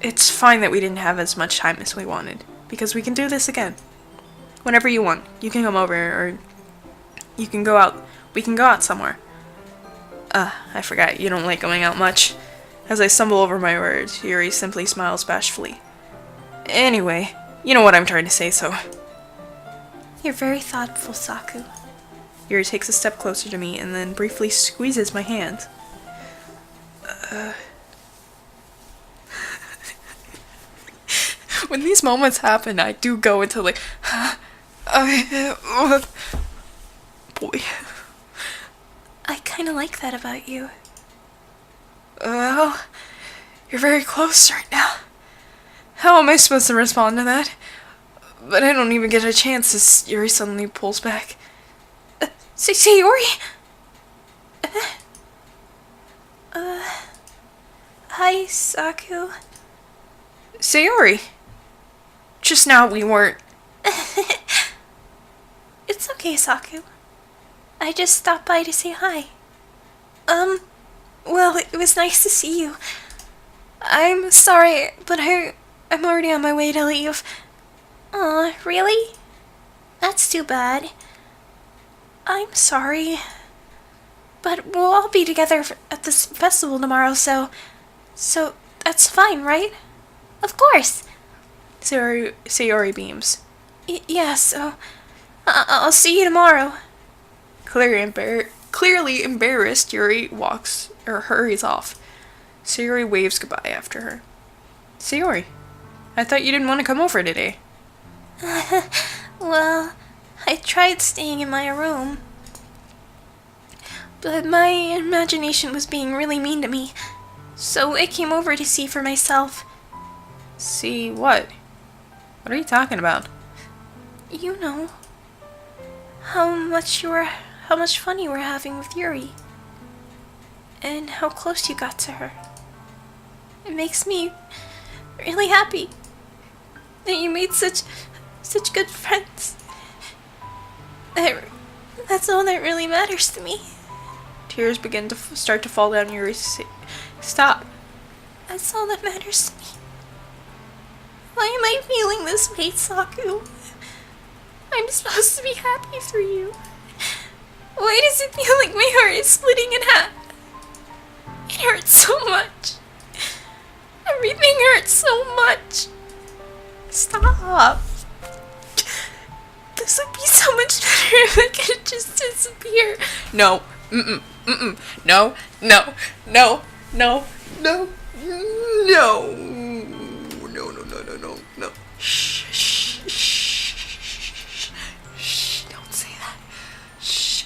It's fine that we didn't have as much time as we wanted, because we can do this again. Whenever you want. You can come over, or you can go out. We can go out somewhere. I forgot, you don't like going out much. As I stumble over my words, Yuri simply smiles bashfully. Anyway, you know what I'm trying to say, so... You're very thoughtful, Saku. Yuri takes a step closer to me and then briefly squeezes my hand. When these moments happen, I do go into like... Boy. I kinda like that about you. Well, you're very close right now. How am I supposed to respond to that? But I don't even get a chance as Yuri suddenly pulls back. Sayori? Hi, Saku. Sayori! Just now we weren't... It's okay, Saku. I just stopped by to say hi. Well, it was nice to see you. I'm sorry, but I'm already on my way to leave. Aw, really? That's too bad. I'm sorry. But we'll all be together at this festival tomorrow, so that's fine, right? Of course. Sayori beams. Yeah, so I'll see you tomorrow. Clearly embarrassed, Yuri hurries off. Sayori waves goodbye after her. Sayori, I thought you didn't want to come over today. Well, I tried staying in my room, but my imagination was being really mean to me, so I came over to see for myself. See what? What are you talking about? You know, how much fun you were having with Yuri, and how close you got to her. It makes me really happy that you made such good friends. That's all that really matters to me. Tears begin to start to fall down Yuri's... Stop. That's all that matters to me. Why am I feeling this way, Saku? I'm supposed to be happy for you. Why does it feel like my heart is splitting in half? It hurts so much. Everything hurts so much. Stop. This would be so much better if I could just disappear. No. Mm-mm. Mm-mm. No. No. No. No. No. No. No. No. No. No. No. No. Shh. Shh. Shh. Shh. Don't say that. Shh.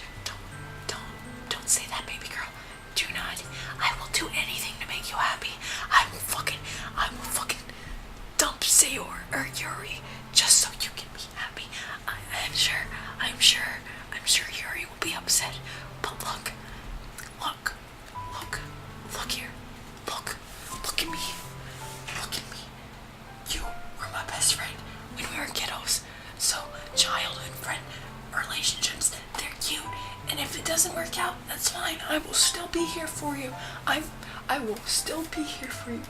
Don't say that, baby girl. Do not. I will do anything to make you happy. I will fucking dump Sayori or Yuri just so you can be happy. I'm sure Yuri will be upset. But look here. Look at me. You were my best friend when we were kiddos. So child and friend relationships, they're cute. And if it doesn't work out, that's fine. I will still be here for you. I will still be here for you.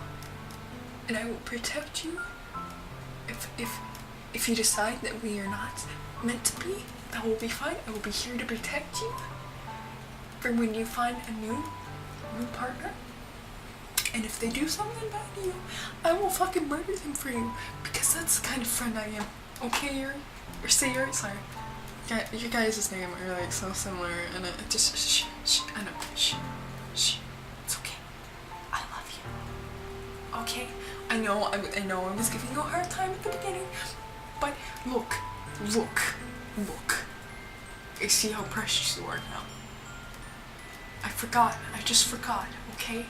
And I will protect you. If you decide that we are not meant to be, that will be fine. I will be here to protect you for when you find a new partner. And if they do something bad to you, I will fucking murder them for you. Because that's the kind of friend I am. Okay, Yuri? Or say Yuri? Sorry. Yeah, your guys' name are like so similar, and it just shh. I know. Shh. It's okay. I love you. Okay? I know I was giving you a hard time at the beginning, but look. I see how precious you are now. I just forgot, okay?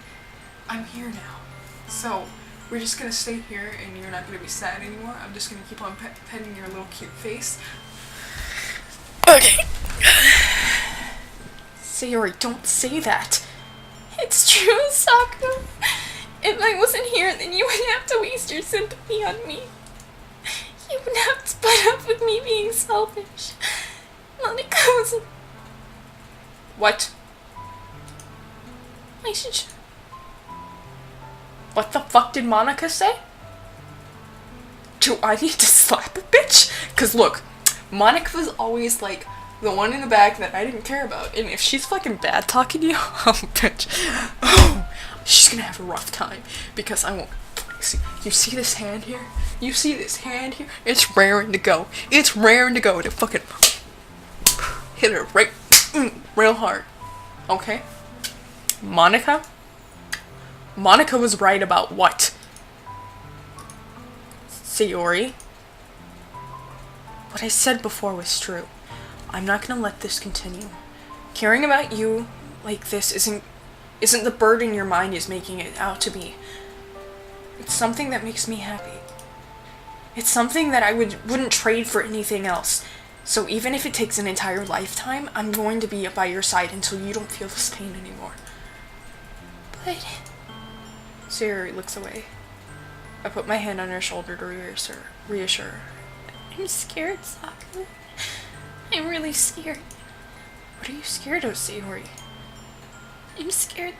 I'm here now. So, we're just gonna stay here and you're not gonna be sad anymore. I'm just gonna keep on petting your little cute face. Okay. Sayori, don't say that. It's true, Sakura. If I wasn't here, then you wouldn't have to waste your sympathy on me. You wouldn't have to put up with me being selfish. Monica was a... What? I should... What the fuck did Monica say? Do I need to slap a bitch? Cause look, Monica was always like the one in the back that I didn't care about. And if she's fucking bad talking to you, oh bitch. Oh, she's gonna have a rough time. Because I won't. See, you see this hand here? You see this hand here? It's raring to go. It's raring to go to fucking hit her right real hard. Okay? Monica was right about what? Sayori? What I said before was true. I'm not gonna let this continue. Caring about you like this isn't the burden your mind is making it out to be. It's something that makes me happy. It's something that I wouldn't trade for anything else. So even if it takes an entire lifetime, I'm going to be by your side until you don't feel this pain anymore. But... Sayori looks away. I put my hand on her shoulder to reassure her. I'm scared, Sakura. I'm really scared. What are you scared of, Sayori? I'm scared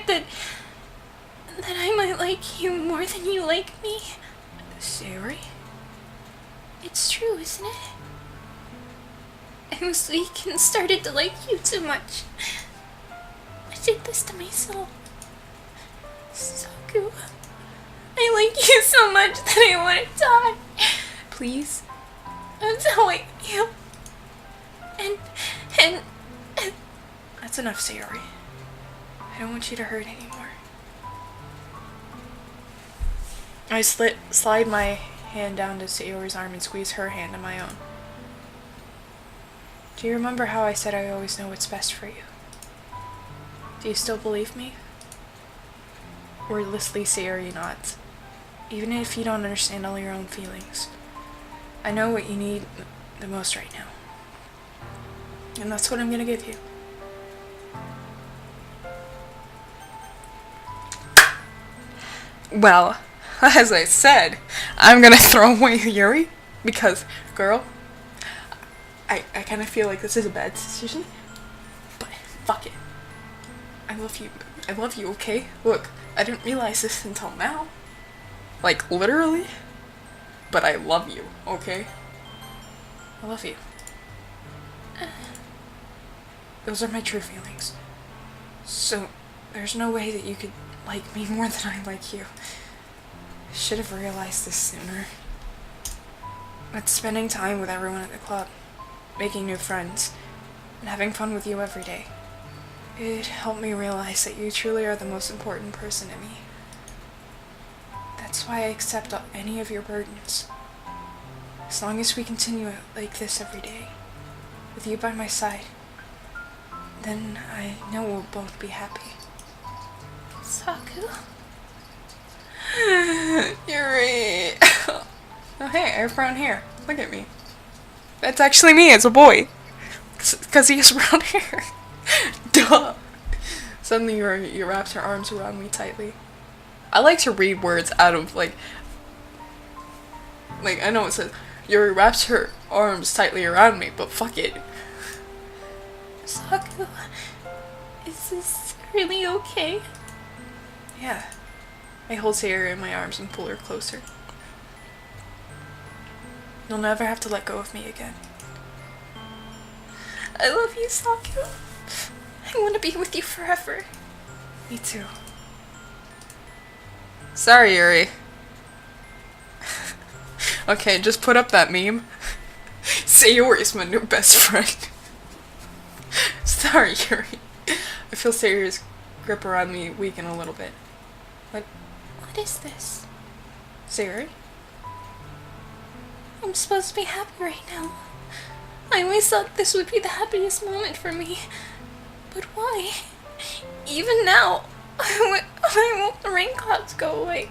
that... I might like you more than you like me. Sayori? It's true, isn't it? I was weak and started to like you too much. I did this to myself. Sakura. I like you so much that I want to die. Please? That's how I feel. And... That's enough, Sayori. I don't want you to hurt anymore. I slide my hand down to Sayori's arm and squeeze her hand in my own. Do you remember how I said I always know what's best for you? Do you still believe me? Wordlessly, Sayori nods. Even if you don't understand all your own feelings. I know what you need the most right now. And that's what I'm gonna give you. Well, as I said, I'm gonna throw away Yuri because, girl, I kind of feel like this is a bad decision, but fuck it. I love you, okay? Look, I didn't realize this until now. Like, literally. But I love you, okay? I love you. Those are my true feelings. So, there's no way that you could like me more than I like you. I should have realized this sooner. But spending time with everyone at the club, making new friends, and having fun with you every day, it helped me realize that you truly are the most important person to me. That's why I accept any of your burdens. As long as we continue it like this every day, with you by my side, then I know we'll both be happy. Saku? Yuri! Oh hey, I have brown hair. Look at me. That's actually me as a boy. Because he has brown hair. Duh! Suddenly Yuri wraps her arms around me tightly. I like to read words out of, like, I know it says, Yuri wraps her arms tightly around me, but fuck it. Saku, is this really okay? Yeah. I hold Sayori in my arms and pull her closer. You'll never have to let go of me again. I love you, Saku. I want to be with you forever. Me too. Sorry, Yuri. Okay, just put up that meme. Sayori's my new best friend. Sorry, Yuri. I feel Sayori's grip around me weaken a little bit. What is this? Sayori? I'm supposed to be happy right now. I always thought this would be the happiest moment for me. But why? Even now, I want the rain clouds go away.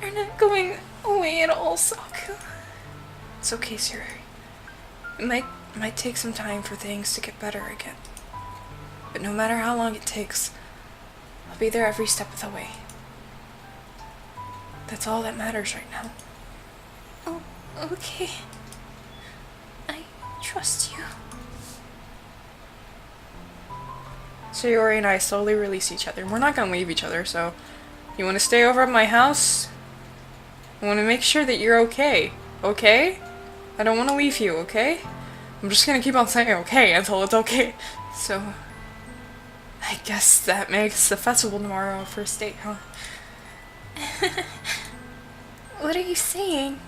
They're not going away at all, Saku. It's okay, Sayori. It might take some time for things to get better again. But no matter how long it takes, I'll be there every step of the way. That's all that matters right now. Oh, okay. I trust you. Sayori and I slowly release each other. We're not gonna leave each other, so you want to stay over at my house? I want to make sure that you're okay. Okay? I don't want to leave you, okay? I'm just gonna keep on saying okay until it's okay. So, I guess that makes the festival tomorrow our first date, huh? What are you saying?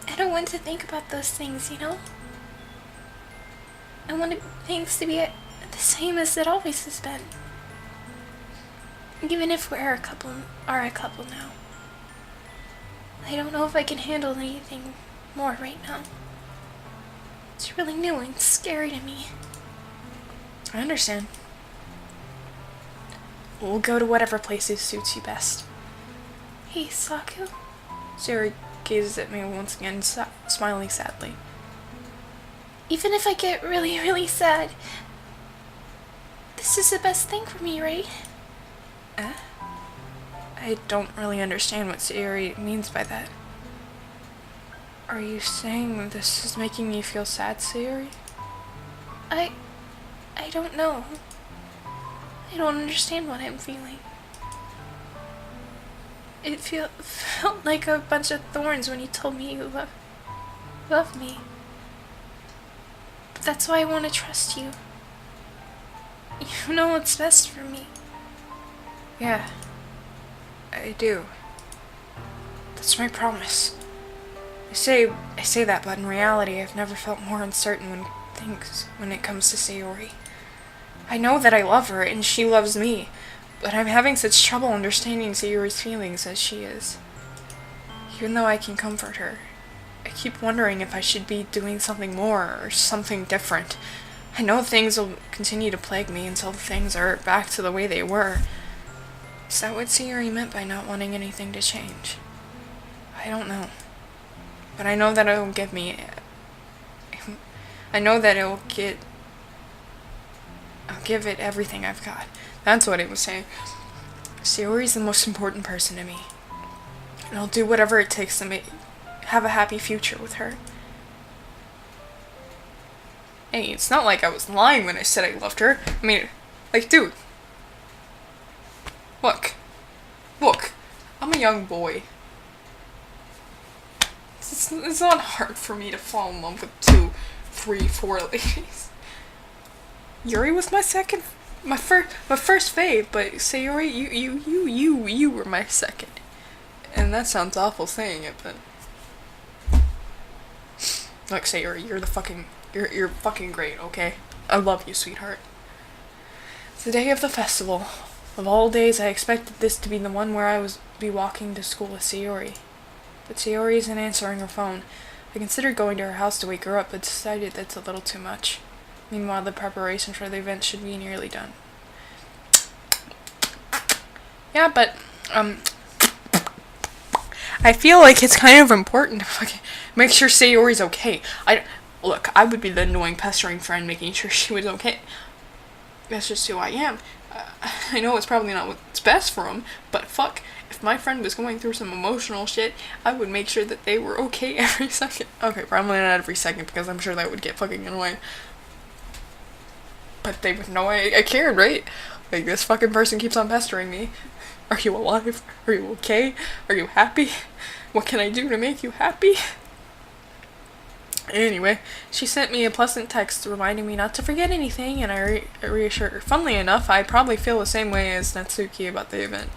I don't want to think about those things, you know? I want things to be the same as it always has been. Even if we're a couple now. I don't know if I can handle anything more right now. It's really new and scary to me. I understand. We'll go to whatever places suits you best. Hey, Saku? Sayori gazes at me once again, smiling sadly. Even if I get really, really sad, this is the best thing for me, right? I don't really understand what Sayori means by that. Are you saying this is making me feel sad, Sayori? I don't know. I don't understand what I'm feeling. It felt like a bunch of thorns when you told me you love me. But that's why I want to trust you. You know what's best for me. Yeah, I do. That's my promise. I say that, but in reality, I've never felt more uncertain when it comes to Sayori. I know that I love her, and she loves me, but I'm having such trouble understanding Sayori's feelings as she is. Even though I can comfort her, I keep wondering if I should be doing something more, or something different. I know things will continue to plague me until things are back to the way they were. Is that what Sayori meant by not wanting anything to change? I don't know. But I know that it'll give me... I'll give it everything I've got. That's what it was saying. Sayori's the most important person to me. And I'll do whatever it takes to have a happy future with her. Hey, it's not like I was lying when I said I loved her. I mean, like, dude. Look. I'm a young boy. It's not hard for me to fall in love with 2 3, 4 ladies. Yuri was my first fave, but Sayori, you were my second. And that sounds awful saying it, but look, Sayori, you're fucking great, okay? I love you, sweetheart. It's the day of the festival. Of all days, I expected this to be the one where I was be walking to school with Sayori. But Sayori isn't answering her phone. I considered going to her house to wake her up, but decided that's a little too much. Meanwhile, the preparation for the event should be nearly done. Yeah, but, I feel like it's kind of important to fucking make sure Sayori's okay. Look, I would be the annoying pestering friend making sure she was okay. That's just who I am. I know it's probably not what's best for him, but fuck, if my friend was going through some emotional shit, I would make sure that they were okay every second. Okay, probably not every second, because I'm sure that would get fucking annoying. But they would know I cared, right? Like, this fucking person keeps on pestering me. Are you alive? Are you okay? Are you happy? What can I do to make you happy? Anyway, she sent me a pleasant text reminding me not to forget anything, and I reassured her. Funnily enough, I probably feel the same way as Natsuki about the event.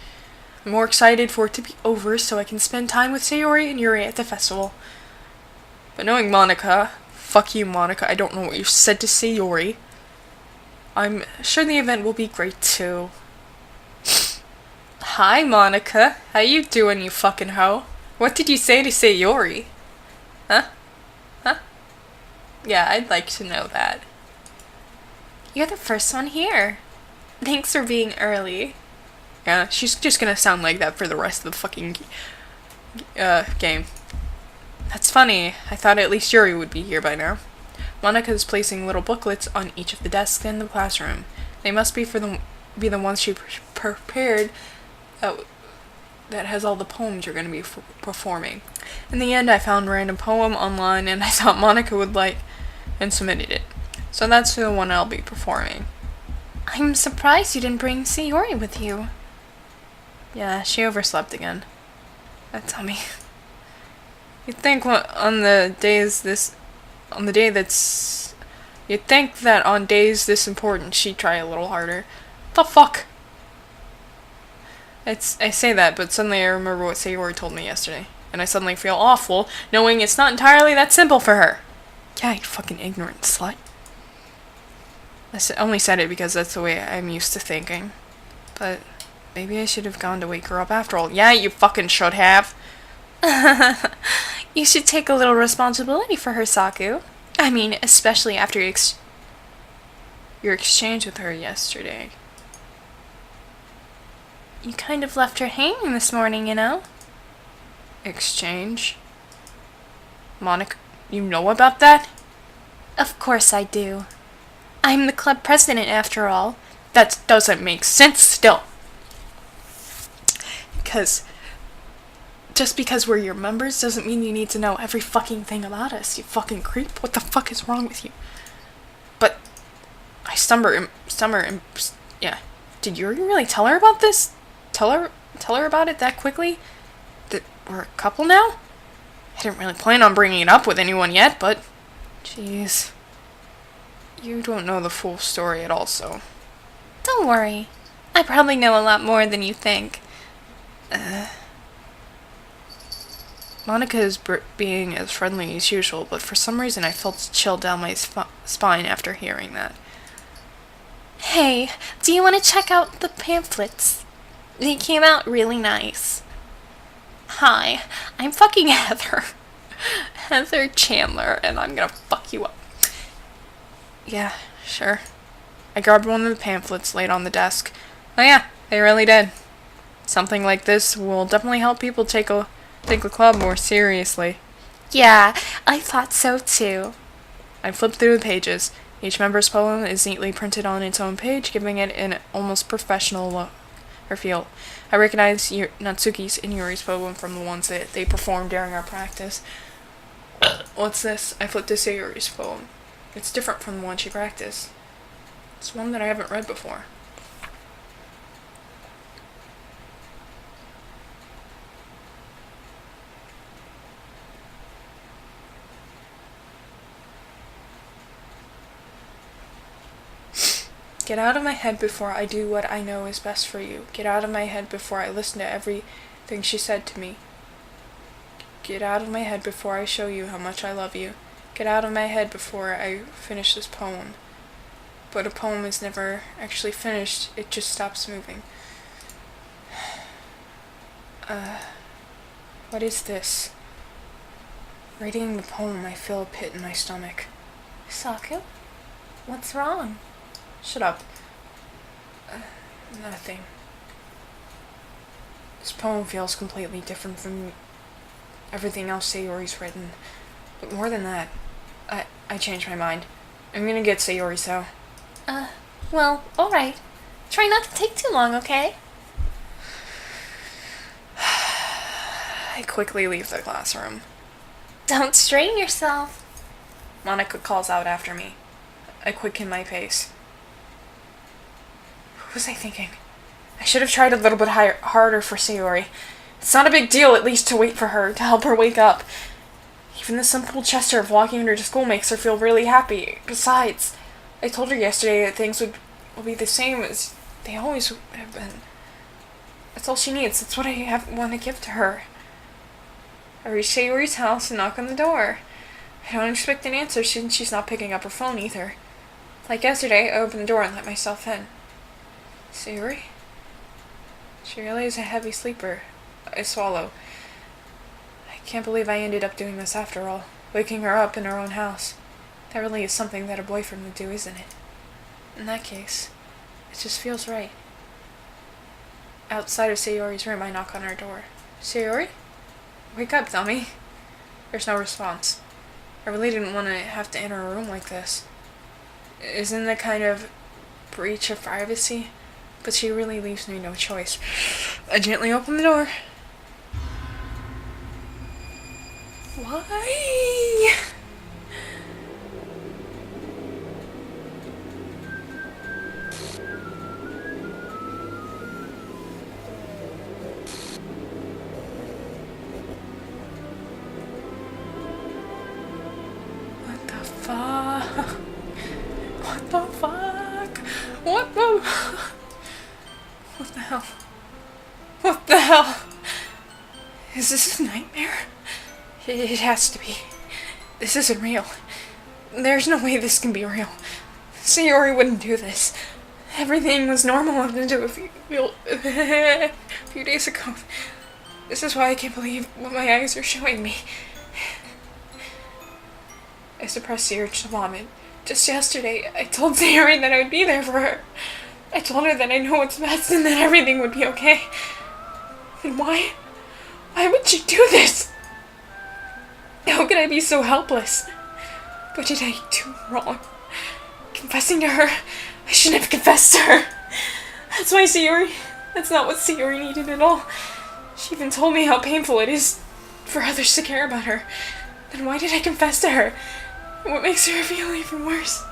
I'm more excited for it to be over so I can spend time with Sayori and Yuri at the festival. But knowing Monica, fuck you Monica, I don't know what you said to Sayori. I'm sure the event will be great too. Hi Monica, how you doing you fucking hoe? What did you say to Sayori? Huh? Yeah, I'd like to know that. You're the first one here. Thanks for being early. Yeah, she's just gonna sound like that for the rest of the fucking game. That's funny. I thought at least Yuri would be here by now. Monica is placing little booklets on each of the desks in the classroom. They must be be the ones she prepared that has all the poems you're going to be performing. In the end, I found a random poem online and I thought Monica would like and submitted it. So that's the one I'll be performing. I'm surprised you didn't bring Sayori with you. Yeah, she overslept again. That's on me. You'd think that on days this important, she'd try a little harder. The fuck? I say that, but suddenly I remember what Sayori told me yesterday, and I suddenly feel awful, knowing it's not entirely that simple for her. Yeah, you fucking ignorant slut. I only said it because that's the way I'm used to thinking. But maybe I should have gone to wake her up after all. Yeah, you fucking should have. You should take a little responsibility for her, Saku. I mean, especially after your exchange with her yesterday. You kind of left her hanging this morning, you know? Exchange? Monica, you know about that? Of course I do. I'm the club president, after all. That doesn't make sense still. Just because we're your members doesn't mean you need to know every fucking thing about us, you fucking creep. What the fuck is wrong with you? But I yeah. Did you really tell her about this? Tell her about it that quickly? That we're a couple now? I didn't really plan on bringing it up with anyone yet, but jeez. You don't know the full story at all, so. Don't worry. I probably know a lot more than you think. Monica is being as friendly as usual, but for some reason I felt a chill down my spine after hearing that. Hey, do you want to check out the pamphlets? They came out really nice. Hi, I'm fucking Heather. Heather Chandler, and I'm gonna fuck you up. Yeah, sure. I grabbed one of the pamphlets laid on the desk. Oh yeah, they really did. Something like this will definitely help people take the club more seriously. Yeah, I thought so too. I flipped through the pages. Each member's poem is neatly printed on its own page, giving it an almost professional look or feel. I recognized Natsuki's and Yuri's poem from the ones that they performed during our practice. What's this? I flipped to Sayori's poem. It's different from the one she practiced. It's one that I haven't read before. Get out of my head before I do what I know is best for you. Get out of my head before I listen to everything she said to me. Get out of my head before I show you how much I love you. Get out of my head before I finish this poem. But a poem is never actually finished, it just stops moving. What is this? Reading the poem, I feel a pit in my stomach. Saku? What's wrong? Shut up. Nothing. This poem feels completely different from everything else Sayori's written. But more than that, I changed my mind. I'm gonna get Sayori's though. Well, alright. Try not to take too long, okay? I quickly leave the classroom. Don't strain yourself. Monica calls out after me. I quicken my pace. What was I thinking? I should have tried a little bit harder for Sayori. It's not a big deal, at least, to wait for her, to help her wake up. Even the simple gesture of walking her to school makes her feel really happy. Besides, I told her yesterday that things will be the same as they always have been. That's all she needs. That's what I want to give to her. I reach Sayori's house and knock on the door. I don't expect an answer since she's not picking up her phone either. Like yesterday, I opened the door and let myself in. Sayori? She really is a heavy sleeper. I swallow. I can't believe I ended up doing this after all. Waking her up in her own house. That really is something that a boyfriend would do, isn't it? In that case, it just feels right. Outside of Sayori's room, I knock on her door. Sayori? Wake up, dummy. There's no response. I really didn't want to have to enter a room like this. Isn't that kind of breach of privacy? But she really leaves me no choice. I gently open the door. Why? What the fuck? What the fuck? What the... What the hell? What the hell? Is this a nightmare? It has to be. This isn't real. There's no way this can be real. Sayori wouldn't do this. Everything was normal up until a few days ago. This is why I can't believe what my eyes are showing me. I suppressed the urge to vomit. Just yesterday, I told Sayori that I would be there for her. I told her that I know what's best and that everything would be okay. Then why? Why would she do this? How could I be so helpless? What did I do wrong? Confessing to her? I shouldn't have confessed to her. That's why Sayori... That's not what Sayori needed at all. She even told me how painful it is for others to care about her. Then why did I confess to her? And what makes her feel even worse?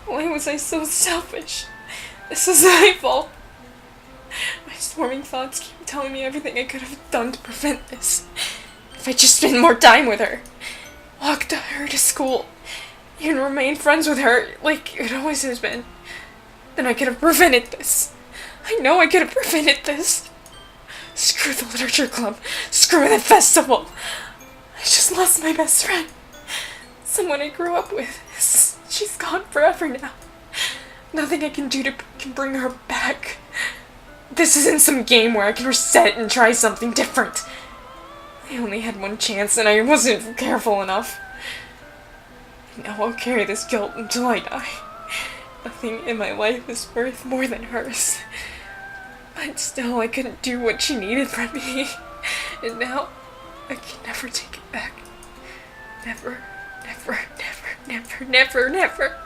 Why was I so selfish? This is my fault. My swarming thoughts keep telling me everything I could have done to prevent this. If I just spent more time with her, walked her to school, even remained friends with her like it always has been, then I could have prevented this. I know I could have prevented this. Screw the literature club. Screw the festival. I just lost my best friend. Someone I grew up with. She's gone forever now. Nothing I can do can bring her back. This isn't some game where I can reset and try something different. I only had one chance and I wasn't careful enough. Now I'll carry this guilt until I die. Nothing in my life is worth more than hers. But still, I couldn't do what she needed from me. And now, I can never take it back. Never, never, never, never, never, never.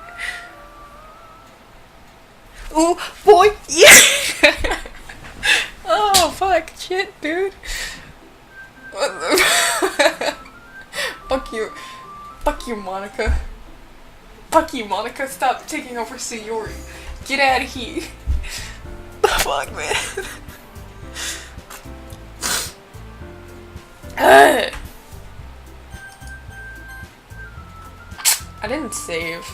Oh, boy! Yeah! Oh, fuck. Shit, dude. What the... Fuck you. Fuck you, Monica. Fuck you, Monica. Stop taking over Sayori. Get out of here. The fuck, man. I didn't save.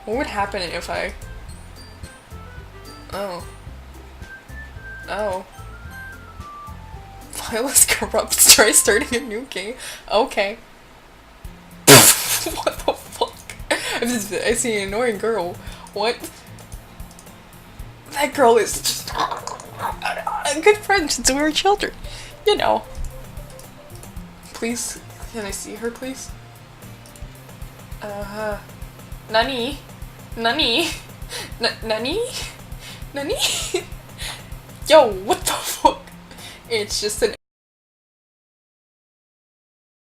What would happen if I Oh. Oh. File is corrupt. Try starting a new game. Okay. What the fuck? I see an annoying girl. What? That girl is just a good friend since we were children. You know. Please, can I see her, please? Nani? Nani? Nani? Nani? Yo, what the fuck? It's just an